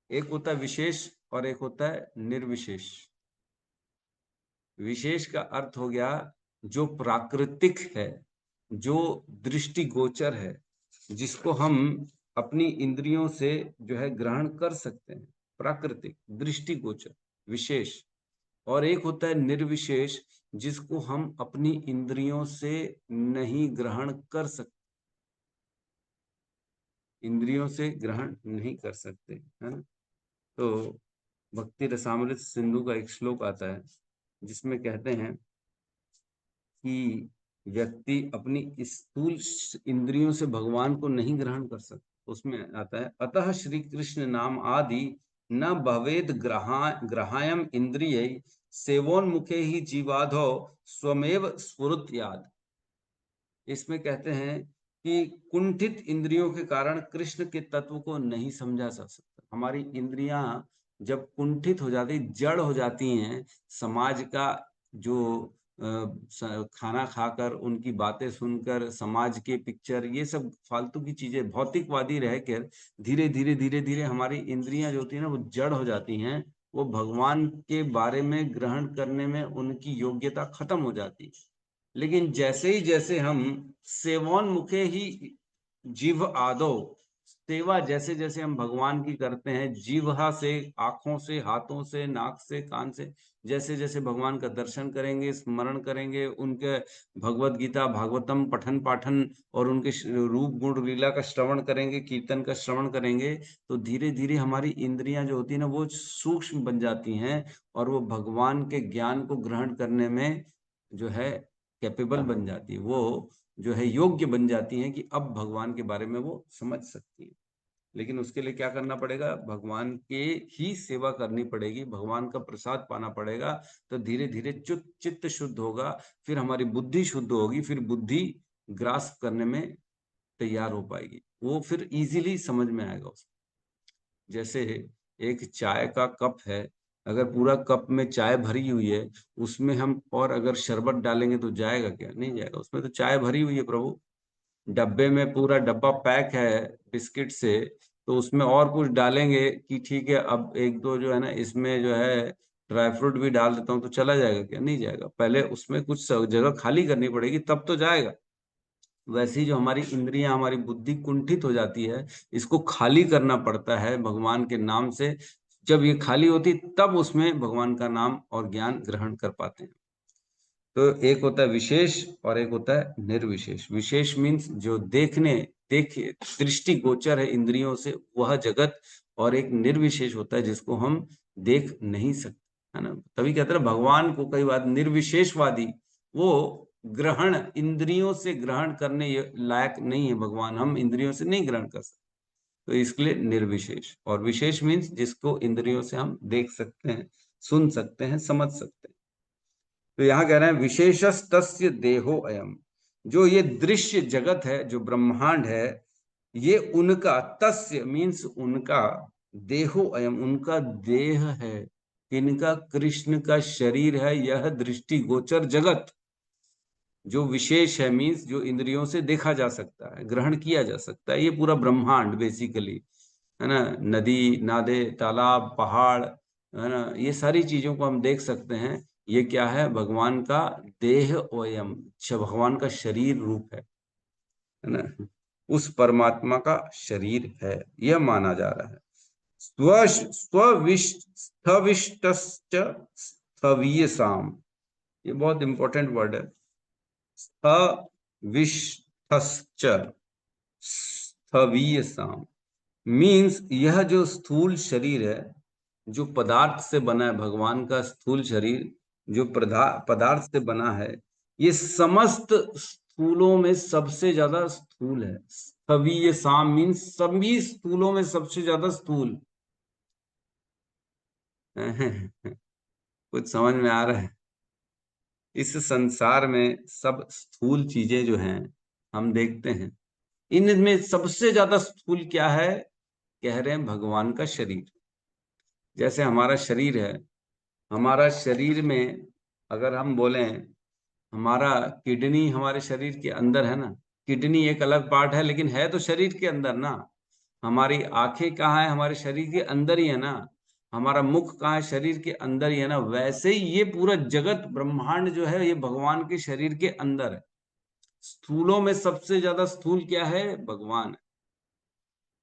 एक होता है विशेष और एक होता है निर्विशेष। विशेष का अर्थ हो गया जो प्राकृतिक है, जो दृष्टिगोचर है, जिसको हम अपनी इंद्रियों से जो है ग्रहण कर सकते हैं, प्राकृतिक दृष्टिगोचर विशेष। और एक होता है निर्विशेष, जिसको हम अपनी इंद्रियों से नहीं ग्रहण कर सकते, इंद्रियों से ग्रहण नहीं कर सकते है ना। तो भक्ति रसामृत सिंधु का एक श्लोक आता है जिसमें कहते हैं कि व्यक्ति अपनी स्थूल इंद्रियों से भगवान को नहीं ग्रहण कर सकता। उसमें आता है अतः श्री कृष्ण नाम आदि न भवेद ग्रहायम इंद्रिय सेवोन्मुखे ही जीवाधो स्वमेव स्फुरत याद। इसमें कहते हैं कि कुंठित इंद्रियों के कारण कृष्ण के तत्व को नहीं समझा जा सकता। हमारी इंद्रियां जब कुंठित हो जाती, जड़ हो जाती हैं, समाज का जो खाना खाकर, उनकी बातें सुनकर, समाज के पिक्चर, ये सब फालतू की चीजें, भौतिकवादी रहकर धीरे धीरे धीरे धीरे हमारी इंद्रियां जो होती है ना वो जड़ हो जाती हैं। वो भगवान के बारे में ग्रहण करने में उनकी योग्यता खत्म हो जाती है। लेकिन जैसे हम सेवोन्मुखे ही जीव आदो, सेवा जैसे जैसे हम भगवान की करते हैं, जीवहा से, आंखों से, हाथों से, नाक से, कान से, जैसे जैसे भगवान का दर्शन करेंगे, स्मरण करेंगे, उनके भगवत गीता भागवतम पठन पाठन और उनके रूप गुण लीला का श्रवण करेंगे, कीर्तन का श्रवण करेंगे, तो धीरे धीरे हमारी इंद्रियां जो होती है ना वो सूक्ष्म बन जाती हैं और वो भगवान के ज्ञान को ग्रहण करने में जो है कैपेबल बन जाती है, वो जो है योग्य बन जाती हैं कि अब भगवान के बारे में वो समझ सकती है। लेकिन उसके लिए क्या करना पड़ेगा, भगवान के ही सेवा करनी पड़ेगी, भगवान का प्रसाद पाना पड़ेगा। तो धीरे धीरे चित्त शुद्ध होगा, फिर हमारी बुद्धि शुद्ध होगी, फिर बुद्धि ग्रास्प करने में तैयार हो पाएगी, वो फिर इजीली समझ में आएगा उसको। जैसे एक चाय का कप है, अगर पूरा कप में चाय भरी हुई है, उसमें हम और अगर शरबत डालेंगे तो जाएगा क्या? नहीं जाएगा, उसमें तो चाय भरी हुई है प्रभु। डब्बे में पूरा डब्बा पैक है बिस्किट से, तो उसमें और कुछ डालेंगे कि ठीक है अब एक दो जो है ना इसमें जो है ड्राई फ्रूट भी डाल देता हूँ तो चला जाएगा क्या? नहीं जाएगा, पहले उसमें कुछ जगह खाली करनी पड़ेगी तब तो जाएगा। वैसे ही जो हमारी इंद्रियां, हमारी बुद्धि कुंठित हो जाती है, इसको खाली करना पड़ता है भगवान के नाम से। जब ये खाली होती तब उसमें भगवान का नाम और ज्ञान ग्रहण कर पाते हैं। तो एक होता है विशेष और एक होता है निर्विशेष। विशेष मीन्स जो देखिए दृष्टि गोचर है इंद्रियों से वह जगत, और एक निर्विशेष होता है जिसको हम देख नहीं सकते, है ना। तभी कहते हैं भगवान को कई बार निर्विशेषवादी, वो ग्रहण इंद्रियों से ग्रहण करने लायक नहीं है भगवान, हम इंद्रियों से नहीं ग्रहण कर सकते, तो इसके लिए निर्विशेष। और विशेष मीन्स जिसको इंद्रियों से हम देख सकते हैं, सुन सकते हैं, समझ सकते हैं। तो यहाँ कह रहे हैं विशेषस्तस्य देहो अयम, जो ये दृश्य जगत है, जो ब्रह्मांड है, ये उनका, तस्य मीन्स उनका, देहो अयम उनका देह है, इनका कृष्ण का शरीर है, यह दृष्टि गोचर जगत जो विशेष है, मीन्स जो इंद्रियों से देखा जा सकता है, ग्रहण किया जा सकता है, ये पूरा ब्रह्मांड बेसिकली, है ना। नदी नादे तालाब पहाड़, है ना, ये सारी चीजों को हम देख सकते हैं। ये क्या है? भगवान का देह ओयम, भगवान का शरीर रूप है ना, उस परमात्मा का शरीर है, यह माना जा रहा है। स्थविष्टश्च स्थवीयसाम, ये बहुत इंपॉर्टेंट वर्ड है। स्थविष्टश्च स्थवीयसाम मीन्स यह जो स्थूल शरीर है, जो पदार्थ से बना है, भगवान का स्थूल शरीर जो पदार्थ से बना है, ये समस्त स्थूलों में सबसे ज्यादा स्थूल है। स्थवीय साम मीन्स सभी स्थूलों में सबसे ज्यादा स्थूल। कुछ समझ में आ रहा है? इस संसार में सब स्थूल चीजें जो हैं हम देखते हैं, इनमें सबसे ज्यादा स्थूल क्या है? कह रहे हैं भगवान का शरीर। जैसे हमारा शरीर है, हमारा शरीर में अगर हम बोलें, हमारा किडनी हमारे शरीर के अंदर है ना, किडनी एक अलग पार्ट है लेकिन है तो शरीर के अंदर ना। हमारी आंखें कहाँ है? हमारे शरीर के अंदर ही है ना। हमारा मुख कहाँ है? शरीर के अंदर ही है ना। वैसे ही ये पूरा जगत ब्रह्मांड जो है, ये भगवान के शरीर के अंदर है। स्थूलों में सबसे ज्यादा स्थूल क्या है? भगवान है।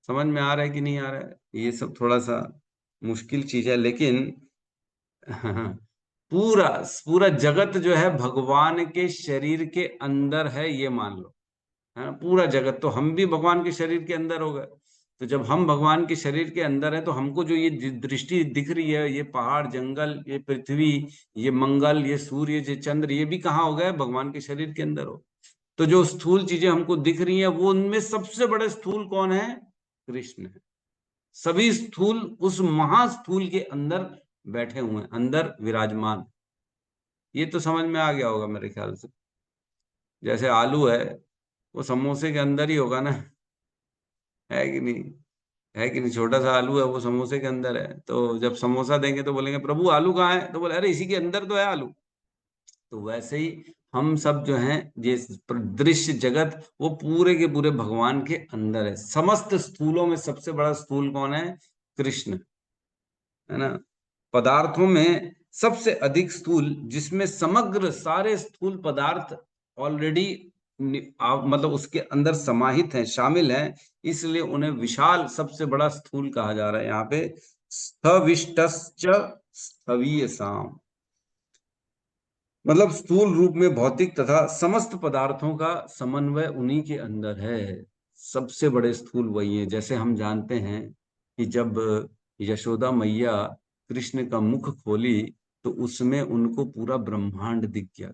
समझ में आ रहा है कि नहीं आ रहा है? ये सब थोड़ा सा मुश्किल चीज है, लेकिन पूरा पूरा जगत जो है भगवान के शरीर के अंदर है, ये मान लो, है ना। पूरा जगत, तो हम भी भगवान के शरीर के अंदर हो गए। तो जब हम भगवान के शरीर के अंदर है, तो हमको जो ये दृष्टि दिख रही है, ये पहाड़ जंगल, ये पृथ्वी, ये मंगल, ये सूर्य, ये चंद्र, ये भी कहाँ हो गए? भगवान के शरीर के अंदर हो। तो जो स्थूल चीजें हमको दिख रही हैं, वो उनमें सबसे बड़े स्थूल कौन है? कृष्ण है। सभी स्थूल उस महास्थूल के अंदर बैठे हुए हैं, अंदर विराजमान। ये तो समझ में आ गया होगा मेरे ख्याल से। जैसे आलू है, वो समोसे के अंदर ही होगा ना, है कि नहीं? है कि नहीं? छोटा सा आलू है, वो समोसे के अंदर है, तो जब समोसा देंगे तो बोलेंगे प्रभु आलू कहाँ है? तो बोले अरे इसी के अंदर तो है आलू। तो वैसे ही हम सब जो हैं, ये दृश्य जगत, वो पूरे के पूरे भगवान के अंदर है। समस्त स्थूलों में सबसे बड़ा स्थूल कौन है? कृष्ण, है ना। पदार्थों में सबसे अधिक स्थूल, जिसमें समग्र सारे स्थूल पदार्थ ऑलरेडी मतलब उसके अंदर समाहित हैं, शामिल हैं, इसलिए उन्हें विशाल, सबसे बड़ा स्थूल कहा जा रहा है यहाँ पे। स्थविष्टश्च स्थवीयसाम, मतलब स्थूल रूप में भौतिक तथा समस्त पदार्थों का समन्वय उन्हीं के अंदर है। सबसे बड़े स्थूल वही है। जैसे हम जानते हैं कि जब यशोदा मैया कृष्ण का मुख खोली, तो उसमें उनको पूरा ब्रह्मांड दिख गया।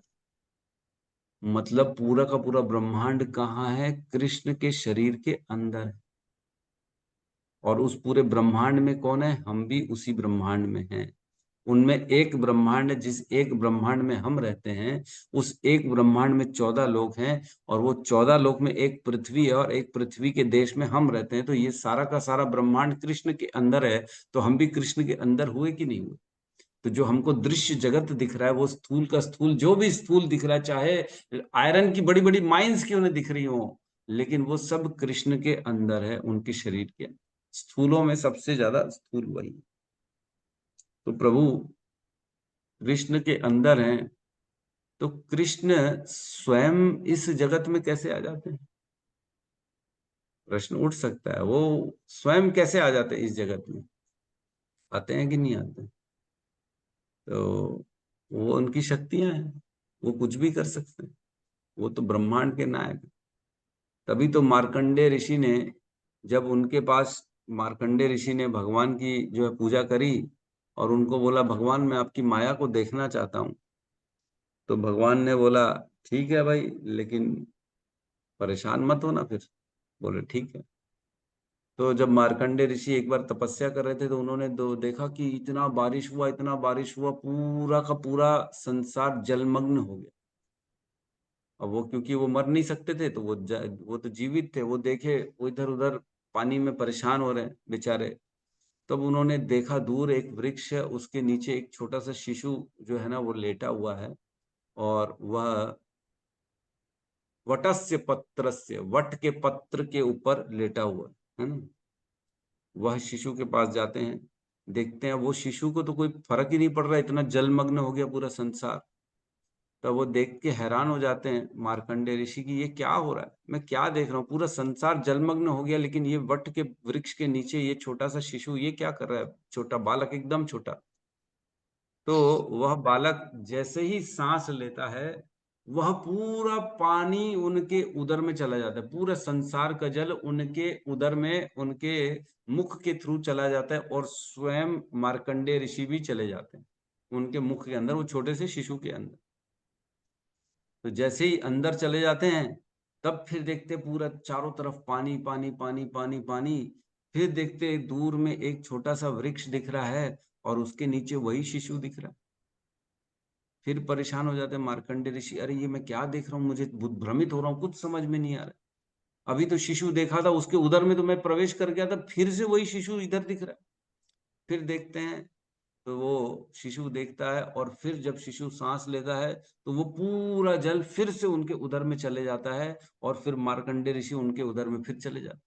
मतलब पूरा का पूरा ब्रह्मांड कहाँ है? कृष्ण के शरीर के अंदर है। और उस पूरे ब्रह्मांड में कौन है? हम भी उसी ब्रह्मांड में हैं। उनमें एक ब्रह्मांड, जिस एक ब्रह्मांड में हम रहते हैं, उस एक ब्रह्मांड में 14 लोक हैं, और वो 14 लोक में एक पृथ्वी है, और एक पृथ्वी के देश में हम रहते हैं। तो ये सारा का सारा ब्रह्मांड कृष्ण के अंदर है, तो हम भी कृष्ण के अंदर हुए कि नहीं हुए? तो जो हमको दृश्य जगत दिख रहा है, वो स्थूल का स्थूल, जो भी स्थूल दिख रहा है, चाहे आयरन की बड़ी बड़ी माइंस क्यों नहीं दिख रही हो, लेकिन वो सब कृष्ण के अंदर है, उनके शरीर के। स्थूलों में सबसे ज्यादा स्थूल वही है। तो प्रभु कृष्ण के अंदर हैं, तो कृष्ण स्वयं इस जगत में कैसे आ जाते हैं? प्रश्न उठ सकता है, वो स्वयं कैसे आ जाते हैं इस जगत में? आते हैं कि नहीं आते? तो वो उनकी शक्तियां हैं, वो कुछ भी कर सकते हैं, वो तो ब्रह्मांड के नायक। तभी तो मार्कंडे ऋषि ने, जब उनके पास मार्कंडे ऋषि ने भगवान की जो है पूजा करी, और उनको बोला भगवान मैं आपकी माया को देखना चाहता हूँ, तो भगवान ने बोला ठीक है भाई, लेकिन परेशान मत होना। फिर बोले ठीक है। तो जब मार्कंडे ऋषि एक बार तपस्या कर रहे थे, तो उन्होंने देखा कि इतना बारिश हुआ, इतना बारिश हुआ, पूरा का पूरा संसार जलमग्न हो गया। अब वो, क्योंकि वो मर नहीं सकते थे, तो वो तो जीवित थे, वो देखे वो इधर उधर पानी में परेशान हो रहे हैं बेचारे। तब उन्होंने देखा दूर एक वृक्ष है, उसके नीचे एक छोटा सा शिशु जो है ना, वो लेटा हुआ है, और वह वटस्य पत्रस्य, वट के पत्र के ऊपर लेटा हुआ है ना। वह शिशु के पास जाते हैं, देखते हैं वो शिशु को तो कोई फर्क ही नहीं पड़ रहा, इतना जलमग्न हो गया पूरा संसार। तब वो देख के हैरान हो जाते हैं मार्कंडे ऋषि की, ये क्या हो रहा है, मैं क्या देख रहा हूँ, पूरा संसार जलमग्न हो गया, लेकिन ये वट के वृक्ष के नीचे ये छोटा सा शिशु ये क्या कर रहा है, छोटा बालक, एकदम छोटा। तो वह बालक जैसे ही सांस लेता है, वह पूरा पानी उनके उदर में चला जाता है, पूरा संसार का जल उनके उदर में, उनके मुख के थ्रू चला जाता है, और स्वयं मार्कंडे ऋषि भी चले जाते हैं उनके मुख के अंदर, वो छोटे से शिशु के अंदर। तो जैसे ही अंदर चले जाते हैं, तब फिर देखते पूरा चारों तरफ पानी पानी पानी पानी पानी। फिर देखते दूर में एक छोटा सा वृक्ष दिख रहा है, और उसके नीचे वही शिशु दिख रहा है। फिर परेशान हो जाते हैं मार्कंडे ऋषि, अरे ये मैं क्या देख रहा हूँ, मुझे भ्रमित हो रहा हूँ, कुछ समझ में नहीं आ रहा। अभी तो शिशु देखा था, उसके उदर में तो मैं प्रवेश कर गया था, फिर से वही शिशु इधर दिख रहा है। फिर देखते हैं, तो वो शिशु देखता है, और फिर जब शिशु सांस लेता है, तो वो पूरा जल फिर से उनके उदर में चले जाता है, और फिर मार्कंडे ऋषि उनके उदर में फिर चले जाते हैं।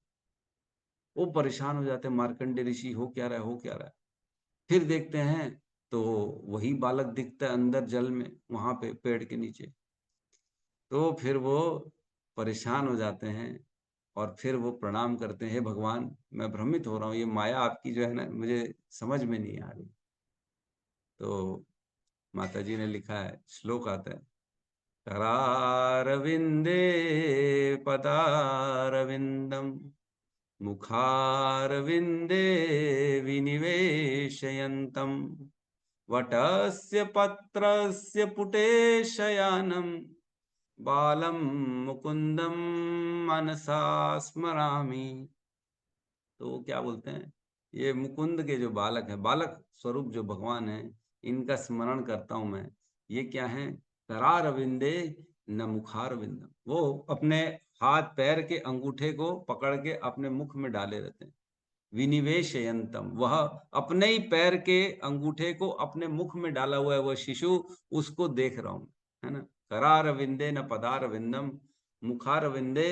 वो परेशान हो जाते हैं, मार्कंडे ऋषि हो क्या रहा है, हो क्या रहा है। फिर देखते हैं, तो वही बालक दिखता है अंदर जल में, वहां पे पेड़ के नीचे। तो फिर वो परेशान हो जाते हैं, और फिर वो प्रणाम करते हैं, हे भगवान मैं भ्रमित हो रहा हूँ, ये माया आपकी जो है ना, मुझे समझ में नहीं आ रही। तो माता जी ने लिखा है, श्लोक आता है, करारविंदे पदारविंदम मुखारविंदे विनिवेशयन्तम वटस्य पत्रस्य पुटे शयानम बालम मुकुंदम मनसा स्मरामि। तो वो क्या बोलते हैं, ये मुकुंद के जो बालक है, बालक स्वरूप जो भगवान है, इनका स्मरण करता हूं मैं। ये क्या है, करार विंदे न मुखार विंदम, वो अपने हाथ पैर के अंगूठे को पकड़ के अपने मुख में डाले रहते हैं। विनिवेशयंतम, वह अपने ही पैर के अंगूठे को अपने मुख में डाला हुआ है वह शिशु, उसको देख रहा हूं, है ना। करार विंदे न पदार विंदम मुखार विंदे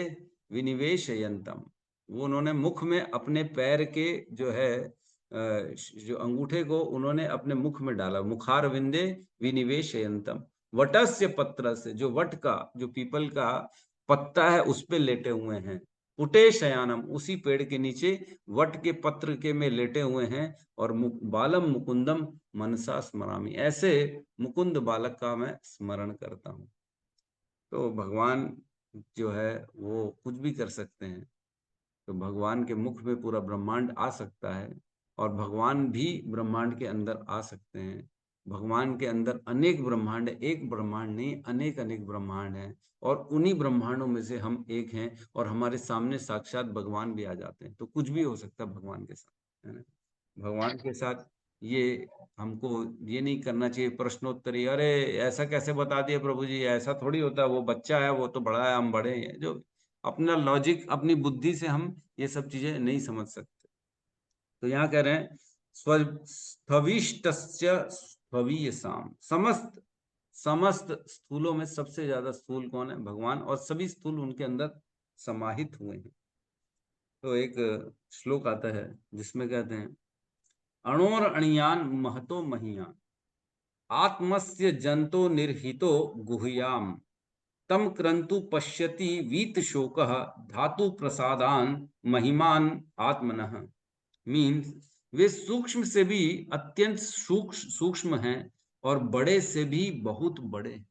विनिवेशयंतम, वो उन्होंने मुख में अपने पैर के जो है जो अंगूठे को उन्होंने अपने मुख में डाला, मुखार विंदे विनिवेशयंतम वटस्य पत्र से, जो वट का, जो पीपल का पत्ता है, उस पे लेटे हुए हैं। पुटे शयानम, उसी पेड़ के नीचे वट के पत्र के में लेटे हुए हैं, और बालम मुकुंदम मनसा स्मरामि, ऐसे मुकुंद बालक का मैं स्मरण करता हूँ। तो भगवान जो है वो कुछ भी कर सकते हैं, तो भगवान के मुख में पूरा ब्रह्मांड आ सकता है, और भगवान भी ब्रह्मांड के अंदर आ सकते हैं। भगवान के अंदर अनेक ब्रह्मांड है, एक ब्रह्मांड नहीं, अनेक अनेक ब्रह्मांड हैं, और उन्हीं ब्रह्मांडों में से हम एक हैं, और हमारे सामने साक्षात भगवान भी आ जाते हैं। तो कुछ भी हो सकता है भगवान के साथ, है ना। भगवान के साथ ये हमको ये नहीं करना चाहिए प्रश्नोत्तरी, अरे ऐसा कैसे बता दिया प्रभु जी, ऐसा थोड़ी होता है, वो बच्चा है, वो तो बड़ा है, हम बड़े हैं। जो अपना लॉजिक, अपनी बुद्धि से हम ये सब चीजें नहीं समझ सकते। तो यहाँ कह रहे हैं स्थविष्टस्य स्थवीयसाम, समस्त समस्त स्थूलों में सबसे ज्यादा स्थूल कौन है? भगवान, और सभी स्थूल उनके अंदर समाहित हुए हैं। तो एक श्लोक आता है जिसमें कहते हैं अणोर अणियान महतो महियान आत्मस्य जंतो निर्हितो गुह्याम तम क्रंतु पश्यति वीत शोकः धातु प्रसादान महिमान आत्मनः। मीन्स वे सूक्ष्म से भी अत्यंत सूक्ष्म हैं और बड़े से भी बहुत बड़े।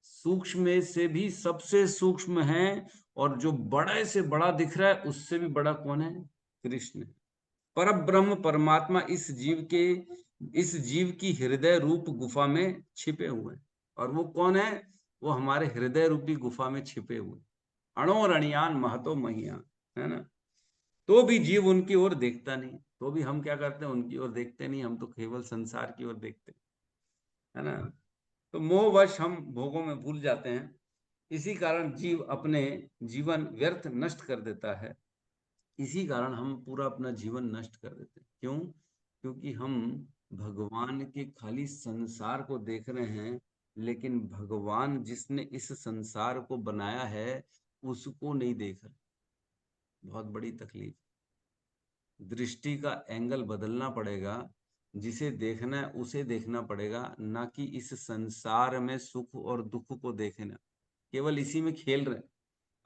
सूक्ष्म से भी सबसे सूक्ष्म है, और जो बड़े से बड़ा दिख रहा है उससे भी बड़ा कौन है? कृष्ण। पर ब्रह्म परमात्मा इस जीव की हृदय रूप गुफा में छिपे हुए हैं। और वो कौन है? वो हमारे हृदय रूपी गुफा में छिपे हुए। अणो रणियान महतो महियान, है ना। तो भी जीव उनकी ओर देखता नहीं, तो भी हम क्या करते हैं? उनकी ओर देखते नहीं, हम तो केवल संसार की ओर देखते हैं, है ना। तो मोहवश हम भोगों में भूल जाते हैं। इसी कारण जीव अपने जीवन व्यर्थ नष्ट कर देता है। इसी कारण हम पूरा अपना जीवन नष्ट कर देते हैं। क्यों? क्योंकि हम भगवान के खाली संसार को देख रहे हैं, लेकिन भगवान जिसने इस संसार को बनाया है उसको नहीं देख रहे। बहुत बड़ी तकलीफ। दृष्टि का एंगल बदलना पड़ेगा। जिसे देखना है उसे देखना पड़ेगा, ना कि इस संसार में सुख और दुख को देखना। केवल इसी में खेल रहे।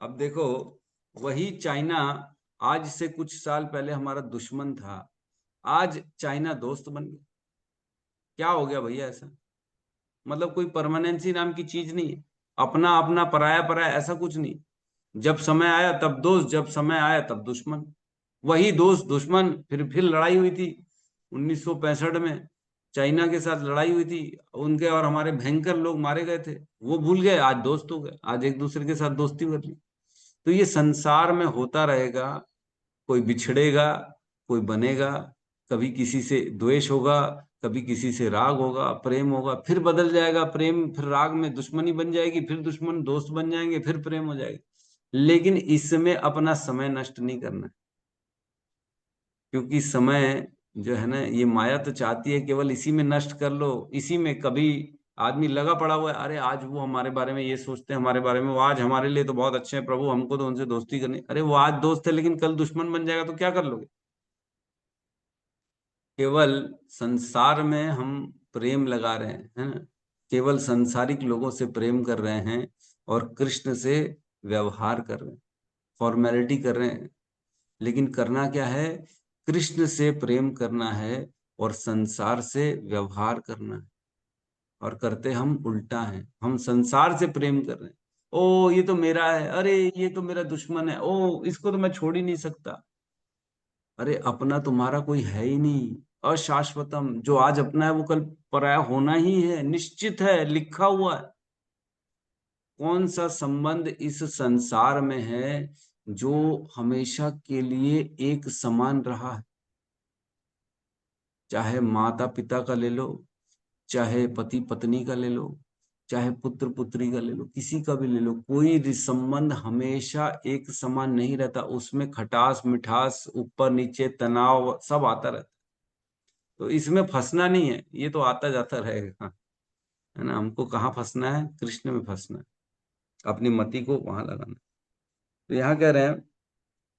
अब देखो, वही चाइना आज से कुछ साल पहले हमारा दुश्मन था, आज चाइना दोस्त बन गया। क्या हो गया भैया ऐसा? मतलब कोई परमानेंसी नाम की चीज नहीं है। अपना अपना, पराया पराया, ऐसा कुछ नहीं। जब समय आया तब दोस्त, जब समय आया तब दुश्मन। वही दोस्त दुश्मन। फिर लड़ाई हुई थी 1965 में, चाइना के साथ लड़ाई हुई थी। उनके और हमारे भयंकर लोग मारे गए थे, वो भूल गए, आज दोस्त हो गए, आज एक दूसरे के साथ दोस्ती कर ली। तो ये संसार में होता रहेगा। कोई बिछड़ेगा, कोई बनेगा। कभी किसी से द्वेष होगा, कभी किसी से राग होगा, प्रेम होगा, फिर बदल जाएगा प्रेम, फिर राग में दुश्मनी बन जाएगी, फिर दुश्मन दोस्त बन जाएंगे, फिर प्रेम हो जाएगा। लेकिन इसमें अपना समय नष्ट नहीं करना, क्योंकि समय जो है ना, ये माया तो चाहती है केवल इसी में नष्ट कर लो। इसी में कभी आदमी लगा पड़ा हुआ है, अरे आज वो हमारे बारे में ये सोचते हैं, हमारे बारे में, वो आज हमारे लिए तो बहुत अच्छे हैं प्रभु, हमको तो उनसे दोस्ती करनी। अरे वो आज दोस्त है लेकिन कल दुश्मन बन जाएगा, तो क्या कर लोगे? केवल संसार में हम प्रेम लगा रहे हैं, है ना। केवल सांसारिक लोगों से प्रेम कर रहे हैं और कृष्ण से व्यवहार कर रहे हैं, फॉर्मेलिटी कर रहे हैं। लेकिन करना क्या है? कृष्ण से प्रेम करना है और संसार से व्यवहार करना है। और करते हम उल्टा है। हम संसार से प्रेम कर रहे हैं, ओ ये तो मेरा है, अरे ये तो मेरा दुश्मन है, ओ इसको तो मैं छोड़ ही नहीं सकता। अरे अपना तुम्हारा कोई है ही नहीं। अशाश्वतम, जो आज अपना है वो कल पराया होना ही है, निश्चित है, लिखा हुआ है। कौन सा संबंध इस संसार में है जो हमेशा के लिए एक समान रहा है? चाहे माता पिता का ले लो, चाहे पति पत्नी का ले लो, चाहे पुत्र पुत्री का ले लो, किसी का भी ले लो, कोई संबंध हमेशा एक समान नहीं रहता। उसमें खटास मिठास, ऊपर नीचे, तनाव सब आता रहता। तो इसमें फंसना नहीं है, ये तो आता जाता रहेगा, है ना। हमको कहाँ फंसना है? कृष्ण में फंसना है, अपनी मति को वहां लगाना। तो यहाँ कह रहे हैं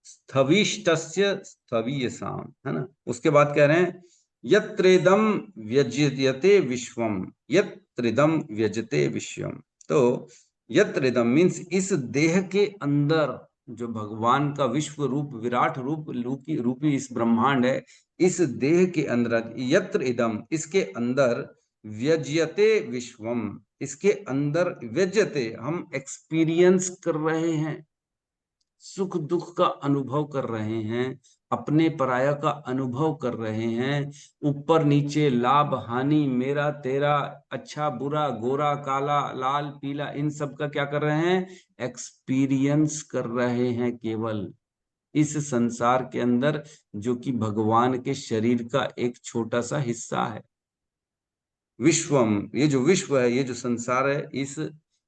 स्थविष्टस्य स्थवीयसाम, है ना। उसके बाद कह रहे हैं यत्रेदम व्यज्यते विश्वम, यत्रेदम व्यजते विश्वम। तो यत्रेदम मीन्स इस देह के अंदर जो भगवान का विश्व रूप, विराट रूप रूपी इस ब्रह्मांड है, इस देह के अंदर यत्र इदम, इसके अंदर व्यज्यते विश्वम, इसके अंदर व्यज्यते, हम एक्सपीरियंस कर रहे हैं, सुख दुख का अनुभव कर रहे हैं। अपने पराया का अनुभव कर रहे हैं, ऊपर नीचे, लाभ हानि, मेरा तेरा, अच्छा बुरा, गोरा काला, लाल पीला, इन सब का क्या कर रहे हैं? एक्सपीरियंस कर रहे हैं केवल इस संसार के अंदर, जो कि भगवान के शरीर का एक छोटा सा हिस्सा है। विश्वम, ये जो विश्व है, ये जो संसार है,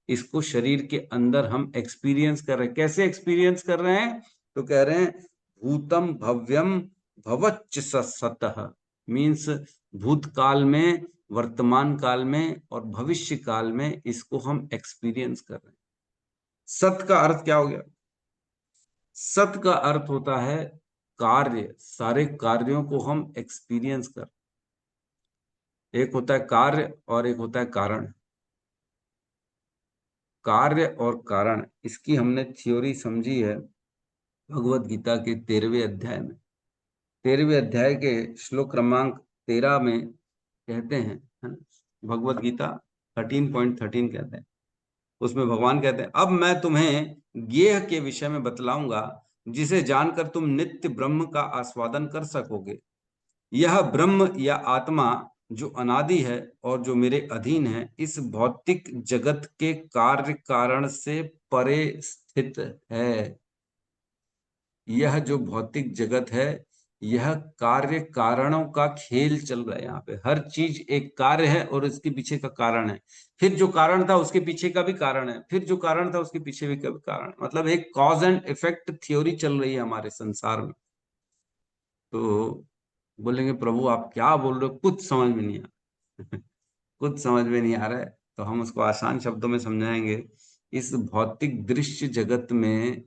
इसको शरीर के अंदर हम एक्सपीरियंस कर रहे हैं। कैसे एक्सपीरियंस कर रहे हैं? तो कह रहे हैं भूतम भव्यम भवच्च सतः, मीन्स भूतकाल में, वर्तमान काल में और भविष्य काल में इसको हम एक्सपीरियंस कर रहे हैं। सत का अर्थ क्या हो गया? सत का अर्थ होता है कार्य, सारे कार्यों को हम एक्सपीरियंस कर। एक होता है कार्य और एक होता है कारण। कार्य और कारण, इसकी हमने थ्योरी समझी है भगवत गीता के 13वें अध्याय में। 13वें अध्याय के श्लोक क्रमांक 13 में कहते हैं, है ना, भगवत गीता 13.13 कहते हैं, उसमें भगवान कहते हैं, अब मैं तुम्हें ज्ञेय के विषय में बतलाऊंगा, जिसे जानकर तुम नित्य ब्रह्म का आस्वादन कर सकोगे। यह ब्रह्म या आत्मा जो अनादि है और जो मेरे अधीन है, इस भौतिक जगत के कार्य कारण से परे स्थित है। यह जो भौतिक जगत है, यह कार्य कारणों का खेल चल रहा है। यहाँ पे हर चीज एक कार्य है और इसके पीछे का कारण है, फिर जो कारण था उसके पीछे का भी कारण है, फिर जो कारण था उसके पीछे भी का भी कारण। मतलब एक कॉज एंड इफेक्ट थ्योरी चल रही है हमारे संसार में। तो बोलेंगे प्रभु आप क्या बोल रहे हो, कुछ समझ में नहीं आ रहा कुछ समझ में नहीं आ रहा है, तो हम उसको आसान शब्दों में समझाएंगे। इस भौतिक दृश्य जगत में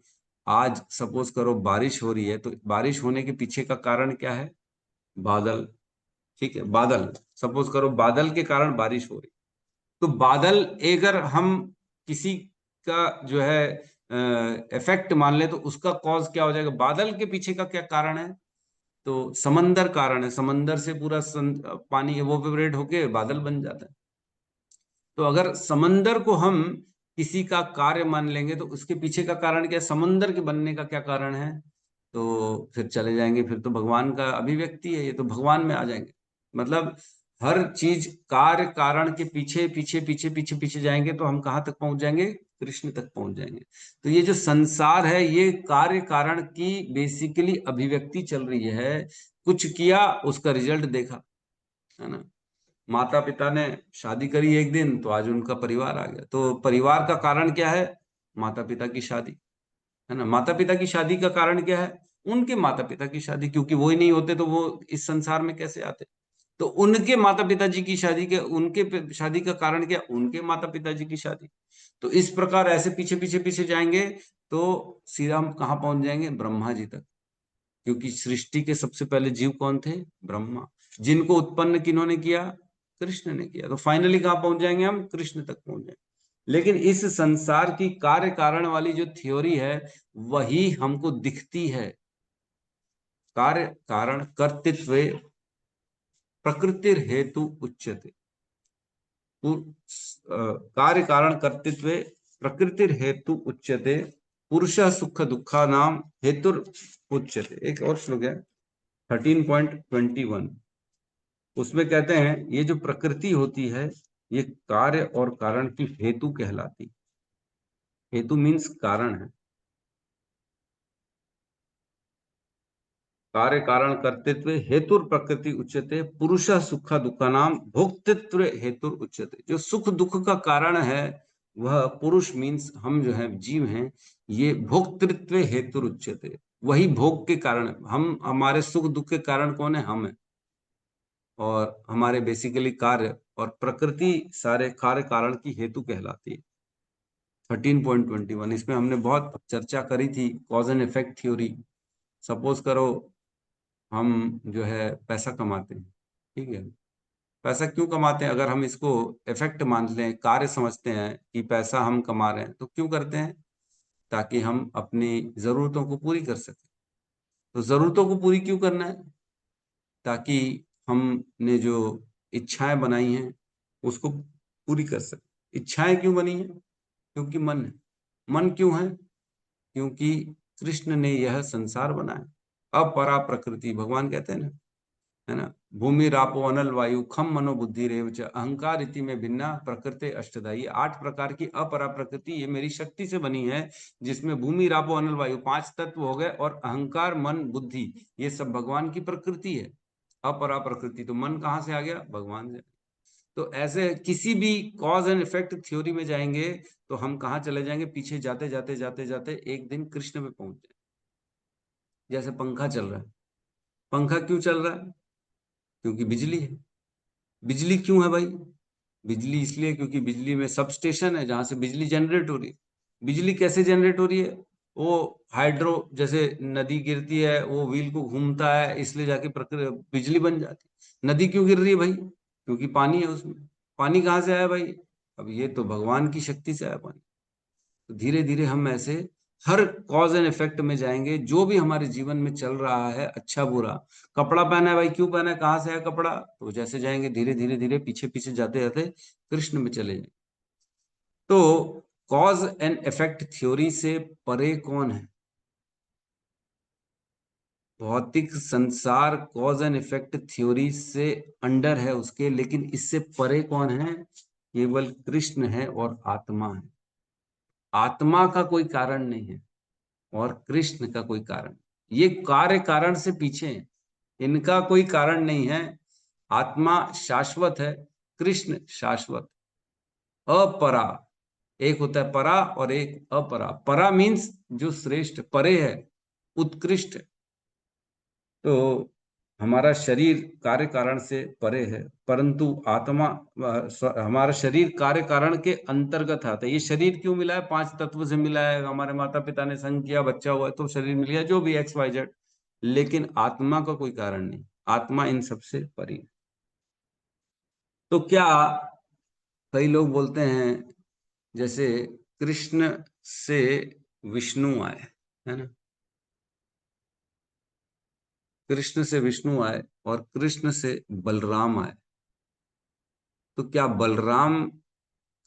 आज सपोज करो बारिश हो रही है, तो बारिश होने के पीछे का कारण क्या है? बादल। ठीक है, बादल, सपोज करो बादल के कारण बारिश हो रही, तो बादल अगर हम किसी का जो है इफेक्ट मान ले, तो उसका कॉज क्या हो जाएगा? बादल के पीछे का क्या कारण है? तो समंदर कारण है। समंदर से पूरा पानी एवोपोरेट होके बादल बन जाता है। तो अगर समंदर को हम किसी का कार्य मान लेंगे, तो उसके पीछे का कारण क्या है? समंदर के बनने का क्या कारण है? तो फिर चले जाएंगे, फिर तो भगवान का अभिव्यक्ति है, ये तो भगवान में आ जाएंगे। मतलब हर चीज कार्य कारण के पीछे पीछे पीछे पीछे पीछे जाएंगे तो हम कहाँ तक पहुंच जाएंगे? कृष्ण तक पहुंच जाएंगे। तो ये जो संसार है, ये कार्य कारण की बेसिकली अभिव्यक्ति चल रही है। कुछ किया, उसका रिजल्ट देखा, है ना। माता पिता ने शादी करी एक दिन, तो आज उनका परिवार आ गया। तो परिवार का कारण क्या है? माता पिता की शादी, है ना। माता पिता की शादी का कारण क्या है? उनके माता पिता की शादी, क्योंकि वो ही नहीं होते तो वो इस संसार में कैसे आते? तो उनके माता पिताजी की शादी के, शादी का कारण क्या? उनके माता पिताजी की शादी। तो इस प्रकार ऐसे पीछे पीछे पीछे जाएंगे तो सीधा हम कहाँ पहुंच जाएंगे? ब्रह्मा जी तक। क्योंकि सृष्टि के सबसे पहले जीव कौन थे? ब्रह्मा। जिनको उत्पन्न किन्होंने किया? कृष्ण ने किया। तो फाइनली कहाँ पहुंच जाएंगे हम? कृष्ण तक पहुंच जाएंगे। लेकिन इस संसार की कार्य कारण वाली जो थ्योरी है, वही हमको दिखती है। कार्य कारण कर्तृत्व प्रकृतिर हेतु उच्यते। कार्य कारण कर्तृत्व प्रकृतिर हेतु उच्यते, पुरुष सुख दुखा नाम हेतुर उच्यते। एक और श्लोक है 13.21, उसमें कहते हैं ये जो प्रकृति होती है, ये कार्य और कारण की हेतु कहलाती। हेतु मीन्स कारण है। कार्य कारण कर्तृत्व हेतुर प्रकृति उच्यते, पुरुष सुख दुखा नाम भोक्तृत्व हेतु उच्यते। जो सुख दुख का कारण है वह पुरुष मीन्स हम जो है जीव हैं, ये भोक्तृत्व हेतु उच्यते। वही भोग के कारण, हम हमारे सुख दुख के कारण कौन है? हम है। और हमारे बेसिकली कार्य और प्रकृति सारे कार्य कारण की हेतु कहलाती है। 13.21, इसमें हमने बहुत चर्चा करी थी cause and effect theory. Suppose करो हम जो है पैसा कमाते हैं, ठीक है। पैसा क्यों कमाते हैं? अगर हम इसको इफेक्ट मान लें, कार्य समझते हैं कि पैसा हम कमा रहे हैं, तो क्यों करते हैं? ताकि हम अपनी जरूरतों को पूरी कर सकें। तो जरूरतों को पूरी क्यों करना है? ताकि हमने जो इच्छाएं बनाई हैं उसको पूरी कर सके। इच्छाएं क्यों बनी है? क्योंकि मन है। मन क्यों है? क्योंकि कृष्ण ने यह संसार बनाया। अपरा प्रकृति, भगवान कहते हैं ना, है ना, भूमि रापो अनल वायु खम मनो बुद्धि रेव च अहंकार इति में भिन्ना प्रकृति अष्टधा। ये 8 प्रकार की अपरा प्रकृति, ये मेरी शक्ति से बनी है, जिसमें भूमि रापो अनल वायु 5 तत्व हो गए, और अहंकार मन बुद्धि ये सब भगवान की प्रकृति है। अपरा प्रकृति, तो मन कहाँ से आ गया? भगवान से। तो ऐसे किसी भी कॉज एंड इफेक्ट थ्योरी में जाएंगे तो हम कहाँ चले जाएंगे? पीछे जाते जाते जाते जाते एक दिन कृष्ण में पहुंच जाए। जैसे पंखा चल रहा है, पंखा क्यों चल रहा है? क्योंकि बिजली है। बिजली क्यों है भाई? बिजली इसलिए क्योंकि बिजली में सब स्टेशन है जहां से बिजली जनरेट हो रही है। बिजली कैसे जनरेट हो रही है? वो हाइड्रो, जैसे नदी गिरती है, वो व्हील को घूमता है, इसलिए जाके बिजली बन जाती है। नदी क्यों गिर रही है भाई? क्योंकि पानी है उसमें। पानी कहाँ से आया भाई? अब ये तो भगवान की शक्ति से आया पानी। तो धीरे धीरे हम ऐसे हर कॉज एंड इफेक्ट में जाएंगे, जो भी हमारे जीवन में चल रहा है, अच्छा बुरा। कपड़ा पहना है भाई, क्यों पहना है? कहाँ से है कपड़ा? तो जैसे जाएंगे धीरे धीरे धीरे पीछे पीछे जाते जाते कृष्ण में चले जाएंगे। तो कॉज एंड इफेक्ट थ्योरी से परे कौन है? भौतिक संसार कॉज एंड इफेक्ट थ्योरी से अंडर है उसके, लेकिन इससे परे कौन है? केवल कृष्ण है और आत्मा है। आत्मा का कोई कारण नहीं है और कृष्ण का कोई कारण। ये कार्य कारण से पीछे हैं, इनका कोई कारण नहीं है। आत्मा शाश्वत है, कृष्ण शाश्वत। अपरा, एक होता है परा और एक अपरा। परा मीन्स जो श्रेष्ठ, परे है, उत्कृष्ट। तो हमारा शरीर कार्य कारण से परे है, परंतु आत्मा, हमारा शरीर कार्य कारण के अंतर्गत आता है। ये शरीर क्यों मिला है? 5 तत्व से मिला है। हमारे माता पिता ने संग किया, बच्चा हुआ तो शरीर मिल गया, जो भी XYZ। लेकिन आत्मा का कोई कारण नहीं, आत्मा इन सबसे परे। तो क्या कई लोग बोलते हैं जैसे कृष्ण से विष्णु आए, है ना, कृष्ण से विष्णु आए और कृष्ण से बलराम आए, तो क्या बलराम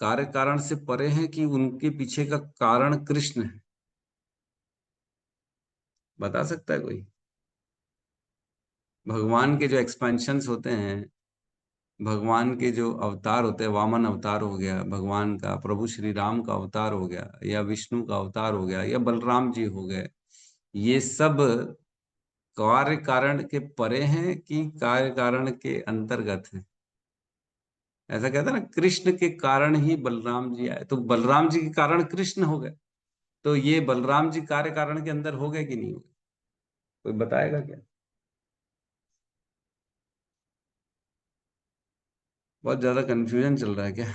कार्य कारण से परे हैं कि उनके पीछे का कारण कृष्ण है? बता सकता है कोई? भगवान के जो एक्सपेंशंस होते हैं, भगवान के जो अवतार होते हैं, वामन अवतार हो गया भगवान का, प्रभु श्री राम का अवतार हो गया, या विष्णु का अवतार हो गया, या बलराम जी हो गए, ये सब कार्य कारण के परे हैं कि कार्य कारण के अंतर्गत है? ऐसा कहता है ना, कृष्ण के कारण ही बलराम जी आए, तो बलराम जी के कारण कृष्ण हो गए। तो ये बलराम जी कार्य कारण के अंदर हो गए कि नहीं हो गए? कोई बताएगा क्या? बहुत ज्यादा कंफ्यूजन चल रहा है क्या?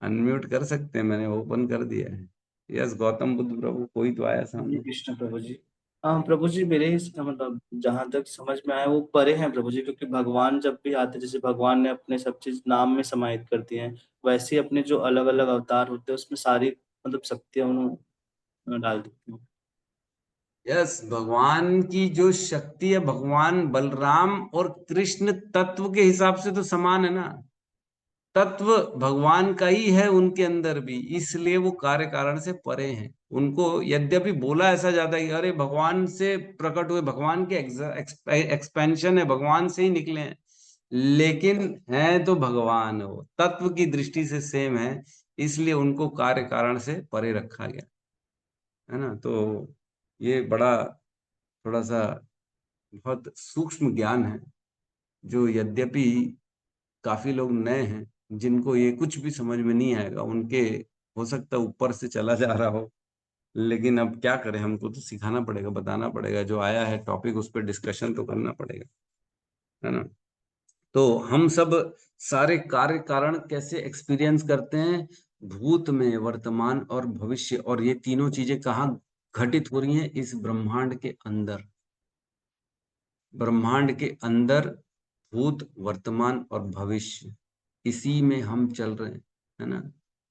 अनम्यूट कर सकते हैं, मैंने ओपन कर दिया है। यस गौतम बुद्ध प्रभु, कोई तो आया जी सामने। कृष्ण प्रभु जी। हाँ प्रभु जी, मेरे मतलब जहां तक समझ में आया वो परे हैं प्रभु जी, क्योंकि भगवान जब भी आते, जैसे भगवान ने अपने सब चीज नाम में समाहित कर दिए हैं, वैसे ही अपने जो अलग अलग अवतार होते हैं उसमें सारी मतलब शक्तियां उन्होंने डाल देती हैं। यस, भगवान की जो शक्ति है, भगवान बलराम और कृष्ण तत्व के हिसाब से तो समान है ना। तत्व भगवान का ही है उनके अंदर भी, इसलिए वो कार्य कारण से परे हैं। उनको यद्यपि बोला ऐसा जाता है कि अरे भगवान से प्रकट हुए, भगवान के एक्सपेंशन है, भगवान से ही निकले हैं, लेकिन है तो भगवान, वो तत्व की दृष्टि से सेम है, इसलिए उनको कार्य कारण से परे रखा गया, है ना। तो ये बड़ा, थोड़ा सा बहुत सूक्ष्म ज्ञान है, जो यद्यपि काफी लोग नए हैं, जिनको ये कुछ भी समझ में नहीं आएगा, उनके हो सकता है ऊपर से चला जा रहा हो, लेकिन अब क्या करें, हमको तो सिखाना पड़ेगा, बताना पड़ेगा, जो आया है टॉपिक उस पर डिस्कशन तो करना पड़ेगा, है ना। तो हम सब सारे कार्य कारण कैसे एक्सपीरियंस करते हैं? भूत में, वर्तमान और भविष्य, और ये तीनों चीजें कहाँ घटित हो रही हैं? इस ब्रह्मांड के अंदर। ब्रह्मांड के अंदर भूत, वर्तमान और भविष्य, इसी में हम चल रहे हैं, है ना।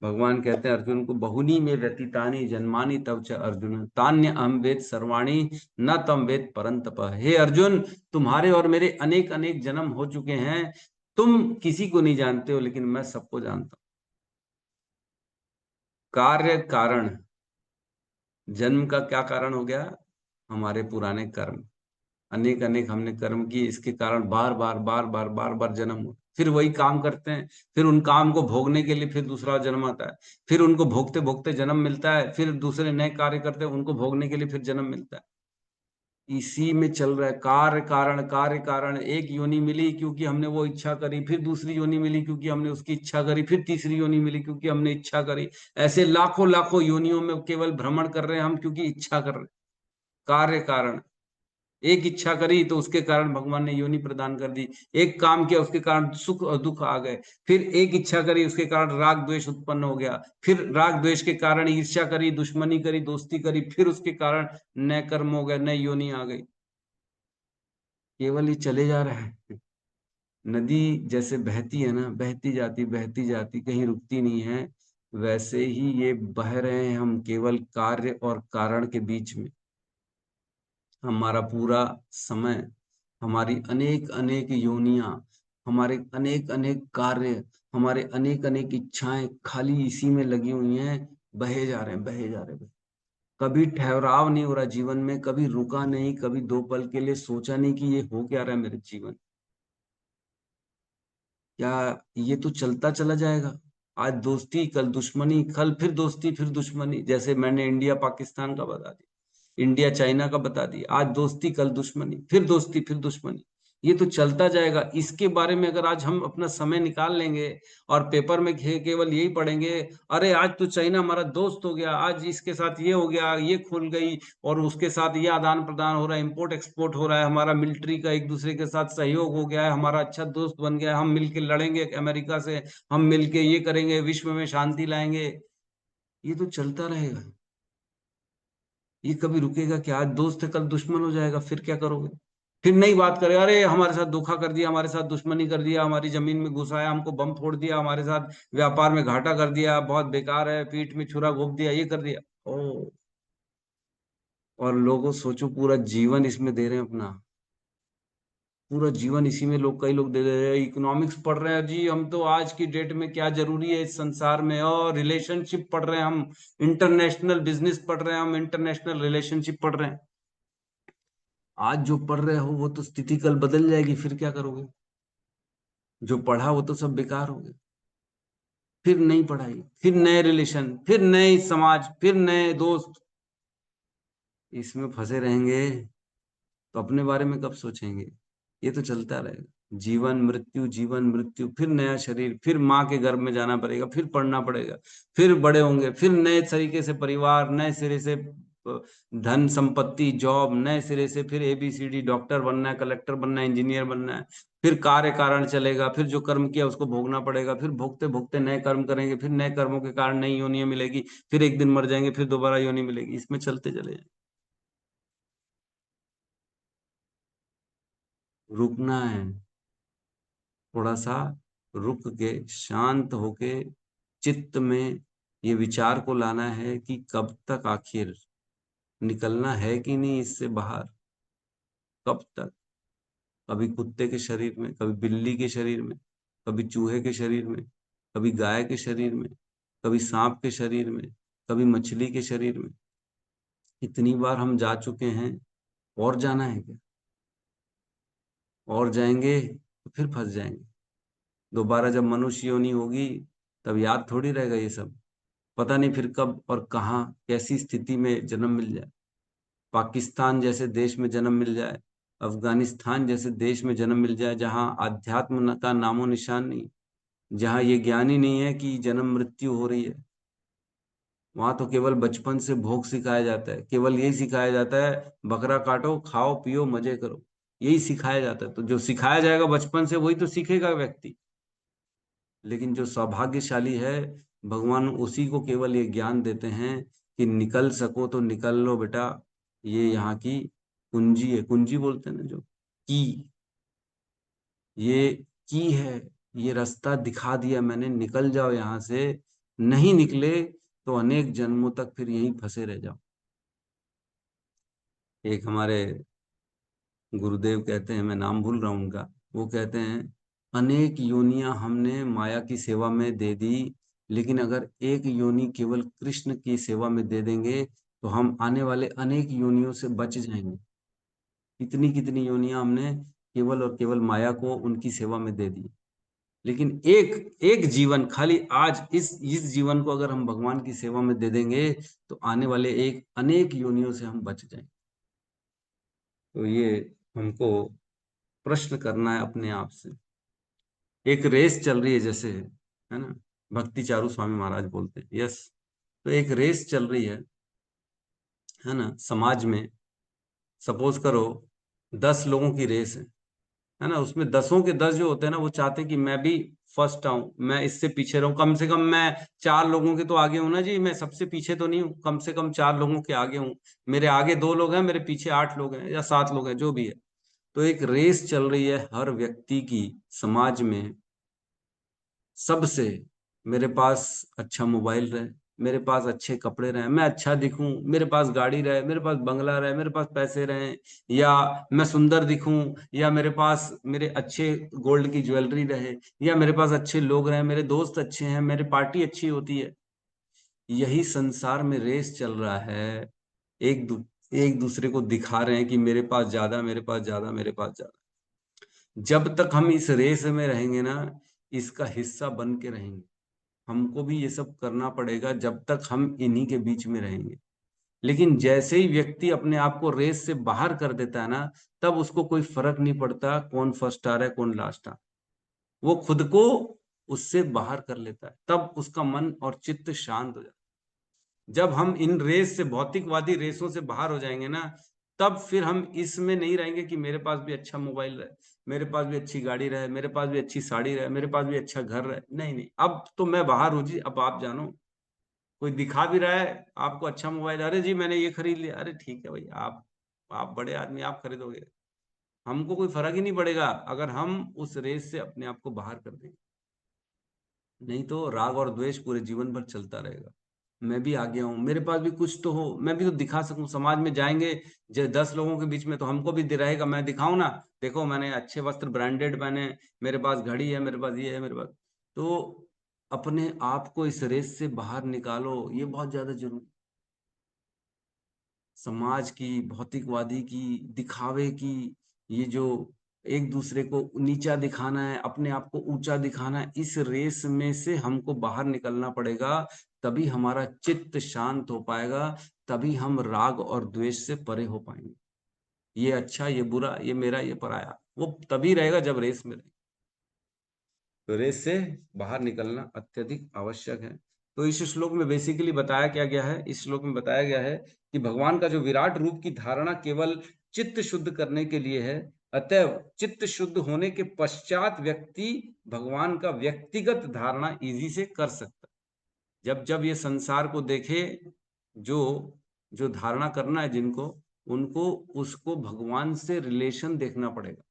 भगवान कहते हैं अर्जुन को, बहुनी में व्यतीतानि जन्मानि तव च अर्जुन तान्य अहम वेद सर्वाणि न तम वेद परंतप। हे अर्जुन, तुम्हारे और मेरे अनेक अनेक जन्म हो चुके हैं, तुम किसी को नहीं जानते हो, लेकिन मैं सबको जानता हूं। कार्य कारण, जन्म का क्या कारण हो गया? हमारे पुराने कर्म, अनेक अनेक हमने कर्म किए, इसके कारण बार बार बार बार बार बार जन्म हो, फिर वही काम करते हैं, फिर उन काम को भोगने के लिए फिर दूसरा जन्म आता है, फिर उनको भोगते भोगते जन्म मिलता है, फिर दूसरे नए कार्य करते हैं, उनको भोगने के लिए फिर जन्म मिलता है। इसी में चल रहा है कार्य कारण कार्य कारण। एक योनि मिली क्योंकि हमने वो इच्छा करी, फिर दूसरी योनि मिली क्योंकि हमने उसकी इच्छा करी, फिर तीसरी योनि मिली क्योंकि हमने इच्छा करी। ऐसे लाखों लाखों योनियों में केवल भ्रमण कर रहे हैं हम, क्योंकि इच्छा कर रहे हैं। कार्य कारण, एक इच्छा करी तो उसके कारण भगवान ने योनि प्रदान कर दी, एक काम किया उसके कारण सुख और दुख आ गए, फिर एक इच्छा करी उसके कारण राग द्वेष उत्पन्न हो गया, फिर राग द्वेष के कारण ईर्ष्या करी, दुश्मनी करी, दोस्ती करी, फिर उसके कारण नए कर्म हो गए, नई योनि आ गई। केवल ये चले जा रहा है। नदी जैसे बहती है ना, बहती जाती कहीं रुकती नहीं है, वैसे ही ये बह रहे हैं हम केवल कार्य और कारण के बीच में। हमारा पूरा समय, हमारी अनेक अनेक योनियां, हमारे अनेक अनेक कार्य, हमारे अनेक अनेक इच्छाएं खाली इसी में लगी हुई हैं, बहे जा रहे हैं, बहे जा रहे हैं। कभी ठहराव नहीं हो रहा जीवन में, कभी रुका नहीं, कभी 2 पल के लिए सोचा नहीं कि ये हो क्या रहा है मेरे जीवन। क्या ये तो चलता चला जाएगा? आज दोस्ती, कल दुश्मनी, कल फिर दोस्ती, फिर दुश्मनी। जैसे मैंने इंडिया पाकिस्तान का बता दिया, इंडिया चाइना का बता दिया, आज दोस्ती कल दुश्मनी, फिर दोस्ती फिर दुश्मनी। ये तो चलता जाएगा। इसके बारे में अगर आज हम अपना समय निकाल लेंगे और पेपर में केवल यही पढ़ेंगे, अरे आज तो चाइना हमारा दोस्त हो गया, आज इसके साथ ये हो गया, ये खुल गई, और उसके साथ ये आदान प्रदान हो रहा है, इंपोर्ट एक्सपोर्ट हो रहा है, हमारा मिलिट्री का एक दूसरे के साथ सहयोग हो गया है, हमारा अच्छा दोस्त बन गया है, हम मिलके लड़ेंगे अमेरिका से, हम मिलके ये करेंगे, विश्व में शांति लाएंगे। ये तो चलता रहेगा। ये कभी रुकेगा क्या? आज दोस्त है कल दुश्मन हो जाएगा, फिर क्या करोगे? फिर नई बात करे, अरे हमारे साथ धोखा कर दिया, हमारे साथ दुश्मनी कर दिया, हमारी जमीन में घुसाया, हमको बम फोड़ दिया, हमारे साथ व्यापार में घाटा कर दिया, बहुत बेकार है, पीठ में छुरा घोंप दिया, ये कर दिया। ओ, और लोगों सोचो पूरा जीवन इसमें दे रहे हैं अपना, पूरा जीवन इसी में लोग, कई लोग दे रहे हैं। इकोनॉमिक्स पढ़ रहे हैं जी हम तो, आज की डेट में क्या जरूरी है इस संसार में, और रिलेशनशिप पढ़ रहे हैं हम, इंटरनेशनल बिजनेस पढ़ रहे हैं हम, इंटरनेशनल रिलेशनशिप पढ़ रहे हैं। आज जो पढ़ रहे हो वो तो स्थिति कल बदल जाएगी, फिर क्या करोगे? जो पढ़ा वो तो सब बेकार हो गया। फिर नई पढ़ाई, फिर नए रिलेशन, फिर नए समाज, फिर नए दोस्त, इसमें फंसे रहेंगे तो अपने बारे में कब सोचेंगे? ये तो चलता रहेगा, जीवन मृत्यु, जीवन मृत्यु, फिर नया शरीर, फिर माँ के गर्भ में जाना पड़ेगा, फिर पढ़ना पड़ेगा, फिर बड़े होंगे, फिर नए तरीके से परिवार, नए सिरे से धन संपत्ति, जॉब, नए सिरे से फिर ABCD, डॉक्टर बनना है, कलेक्टर बनना है, इंजीनियर बनना है, फिर कार्य कारण चलेगा, फिर जो कर्म किया उसको भोगना पड़ेगा, फिर भोगते भोगते नए कर्म करेंगे, फिर नए कर्मों के कारण नई योनियां मिलेगी, फिर एक दिन मर जाएंगे, फिर दोबारा योनि मिलेगी, इसमें चलते चले जाएंगे। रुकना है, थोड़ा सा रुक के शांत होके चित्त में ये विचार को लाना है कि कब तक आखिर निकलना है कि नहीं इससे बाहर, कब तक? कभी कुत्ते के शरीर में, कभी बिल्ली के शरीर में, कभी चूहे के शरीर में, कभी गाय के शरीर में, कभी सांप के शरीर में, कभी मछली के शरीर में। इतनी बार हम जा चुके हैं, और जाना है क्या? और जाएंगे तो फिर फंस जाएंगे। दोबारा जब मनुष्य योनि होगी तब याद थोड़ी रहेगा ये सब। पता नहीं फिर कब और कहाँ कैसी स्थिति में जन्म मिल जाए। पाकिस्तान जैसे देश में जन्म मिल जाए, अफगानिस्तान जैसे देश में जन्म मिल जाए, जहाँ अध्यात्म का नामो निशान नहीं, जहाँ ये ज्ञान ही नहीं है कि जन्म मृत्यु हो रही है। वहां तो केवल बचपन से भोग सिखाया जाता है, केवल यही सिखाया जाता है, बकरा काटो, खाओ पियो मजे करो, यही सिखाया जाता है। तो जो सिखाया जाएगा बचपन से वही तो सीखेगा व्यक्ति। लेकिन जो सौभाग्यशाली है, भगवान उसी को केवल ये ज्ञान देते हैं कि निकल सको तो निकल लो बेटा, ये यहाँ की कुंजी है, कुंजी बोलते हैं ना जो, की, ये की है, ये रास्ता दिखा दिया मैंने, निकल जाओ यहाँ से। नहीं निकले तो अनेक जन्मों तक फिर यहीं फंसे रह जाओ। एक हमारे गुरुदेव कहते हैं, मैं नाम भूल रहा हूँ उनका, वो कहते हैं अनेक योनियां हमने माया की सेवा में दे दी, लेकिन अगर एक योनि केवल कृष्ण की सेवा में दे देंगे तो हम आने वाले अनेक योनियों से बच जाएंगे। कितनी कितनी योनियां हमने केवल और केवल माया को उनकी सेवा में दे दी, लेकिन एक एक जीवन, खाली आज इस जीवन को अगर हम भगवान की सेवा में दे देंगे तो आने वाले एक अनेक योनियों से हम बच जाएंगे। तो ये हमको प्रश्न करना है अपने आप से। एक रेस चल रही है जैसे, है ना, भक्ति चारू स्वामी महाराज बोलते हैं, यस। तो एक रेस चल रही है ना, समाज में। सपोज करो 10 लोगों की रेस है ना, उसमें 10 के 10 जो होते हैं ना, वो चाहते हैं कि मैं भी फर्स्ट आऊं, मैं इससे पीछे रहूं, कम से कम मैं 4 लोगों के तो आगे हूं ना जी, मैं सबसे पीछे तो नहीं हूं, कम से कम 4 लोगों के आगे हूं। मेरे आगे 2 लोग हैं, मेरे पीछे 8 लोग हैं या 7 लोग हैं, जो भी है। तो एक रेस चल रही है हर व्यक्ति की समाज में, सबसे। मेरे पास अच्छा मोबाइल रहे, मेरे पास अच्छे कपड़े रहे, मैं अच्छा दिखूं, मेरे पास गाड़ी रहे, मेरे पास बंगला रहे, मेरे पास पैसे रहे, या मैं सुंदर दिखूं, या मेरे पास मेरे अच्छे गोल्ड की ज्वेलरी रहे, या मेरे पास अच्छे लोग रहे, मेरे दोस्त अच्छे हैं, मेरी पार्टी अच्छी होती है। यही संसार में रेस चल रहा है। एक दूसरे को दिखा रहे हैं कि मेरे पास ज्यादा, मेरे पास ज्यादा, मेरे पास ज्यादा। जब तक हम इस रेस में रहेंगे ना, इसका हिस्सा बन के रहेंगे। हमको भी ये सब करना पड़ेगा जब तक हम इन्हीं के बीच में रहेंगे। लेकिन जैसे ही व्यक्ति अपने आप को रेस से बाहर कर देता है ना, तब उसको कोई फर्क नहीं पड़ता कौन फर्स्ट आ रहा है कौन लास्ट आ रहा है। वो खुद को उससे बाहर कर लेता है, तब उसका मन और चित्त शांत हो जाता है। जब हम इन रेस से, भौतिकवादी रेसों से बाहर हो जाएंगे ना, तब फिर हम इसमें नहीं रहेंगे कि मेरे पास भी अच्छा मोबाइल रहे, मेरे पास भी अच्छी गाड़ी रहे, मेरे पास भी अच्छी साड़ी रहे, मेरे पास भी अच्छा घर रहे। नहीं नहीं, अब तो मैं बाहर हूँ जी, अब आप जानो। कोई दिखा भी रहा है आपको अच्छा मोबाइल, अरे जी मैंने ये खरीद लिया, अरे ठीक है भाई, आप बड़े आदमी, आप खरीदोगे, हमको कोई फर्क ही नहीं पड़ेगा अगर हम उस रेस से अपने आप को बाहर कर देंगे। नहीं तो राग और द्वेष पूरे जीवन भर चलता रहेगा। मैं भी आ गया हूँ, मेरे पास भी कुछ तो हो, मैं भी तो दिखा सकूं। समाज में जाएंगे 10 लोगों के बीच में, तो हमको भी रहेगा, मैं दिखाऊं ना, देखो मैंने अच्छे वस्त्र ब्रांडेड पहने, मेरे पास घड़ी है, मेरे पास ये है, मेरे पास। तो अपने आप को इस रेस से बाहर निकालो, ये बहुत ज्यादा जरूरी। समाज की, भौतिकवादी की, दिखावे की, ये जो एक दूसरे को नीचा दिखाना है, अपने आप को ऊंचा दिखाना है, इस रेस में से हमको बाहर निकलना पड़ेगा। तभी हमारा चित्त शांत हो पाएगा, तभी हम राग और द्वेष से परे हो पाएंगे। ये अच्छा, ये बुरा, ये मेरा, ये पराया, वो तभी रहेगा जब रेस में रहेगा। तो रेस से बाहर निकलना अत्यधिक आवश्यक है। तो इस श्लोक में बेसिकली बताया क्या गया है, इस श्लोक में बताया गया है कि भगवान का जो विराट रूप की धारणा केवल चित्त शुद्ध करने के लिए है। अतः चित्त शुद्ध होने के पश्चात व्यक्ति भगवान का व्यक्तिगत धारणा इजी से कर सकता है। जब जब ये संसार को देखे, जो जो धारणा करना है जिनको, उनको उसको भगवान से रिलेशन देखना पड़ेगा,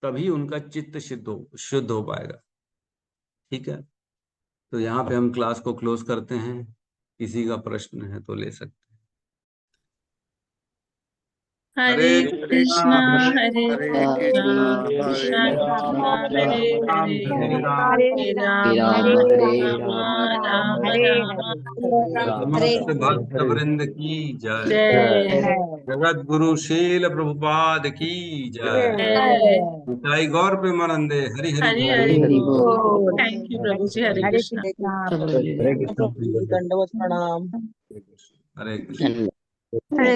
तभी उनका चित्त शुद्ध हो पाएगा। ठीक है, तो यहाँ पे हम क्लास को क्लोज करते हैं। किसी का प्रश्न है तो ले सकते हैं। हरे कृष्णा हरे कृष्णा कृष्णा कृष्णा हरे हरे हरे राम राम राम समस्त भक्त वृंद की जय। जय जगत गुरु शील प्रभुपाद की जय। निताई गौर प्रेमानंदे हरि हरि हरि हरि बोल। थैंक यू प्रभु जी। हरे हरे कृष्णा। कृष्णा। हरे कृष्ण। दंडवत प्रणाम। हरे कृष्ण। हरे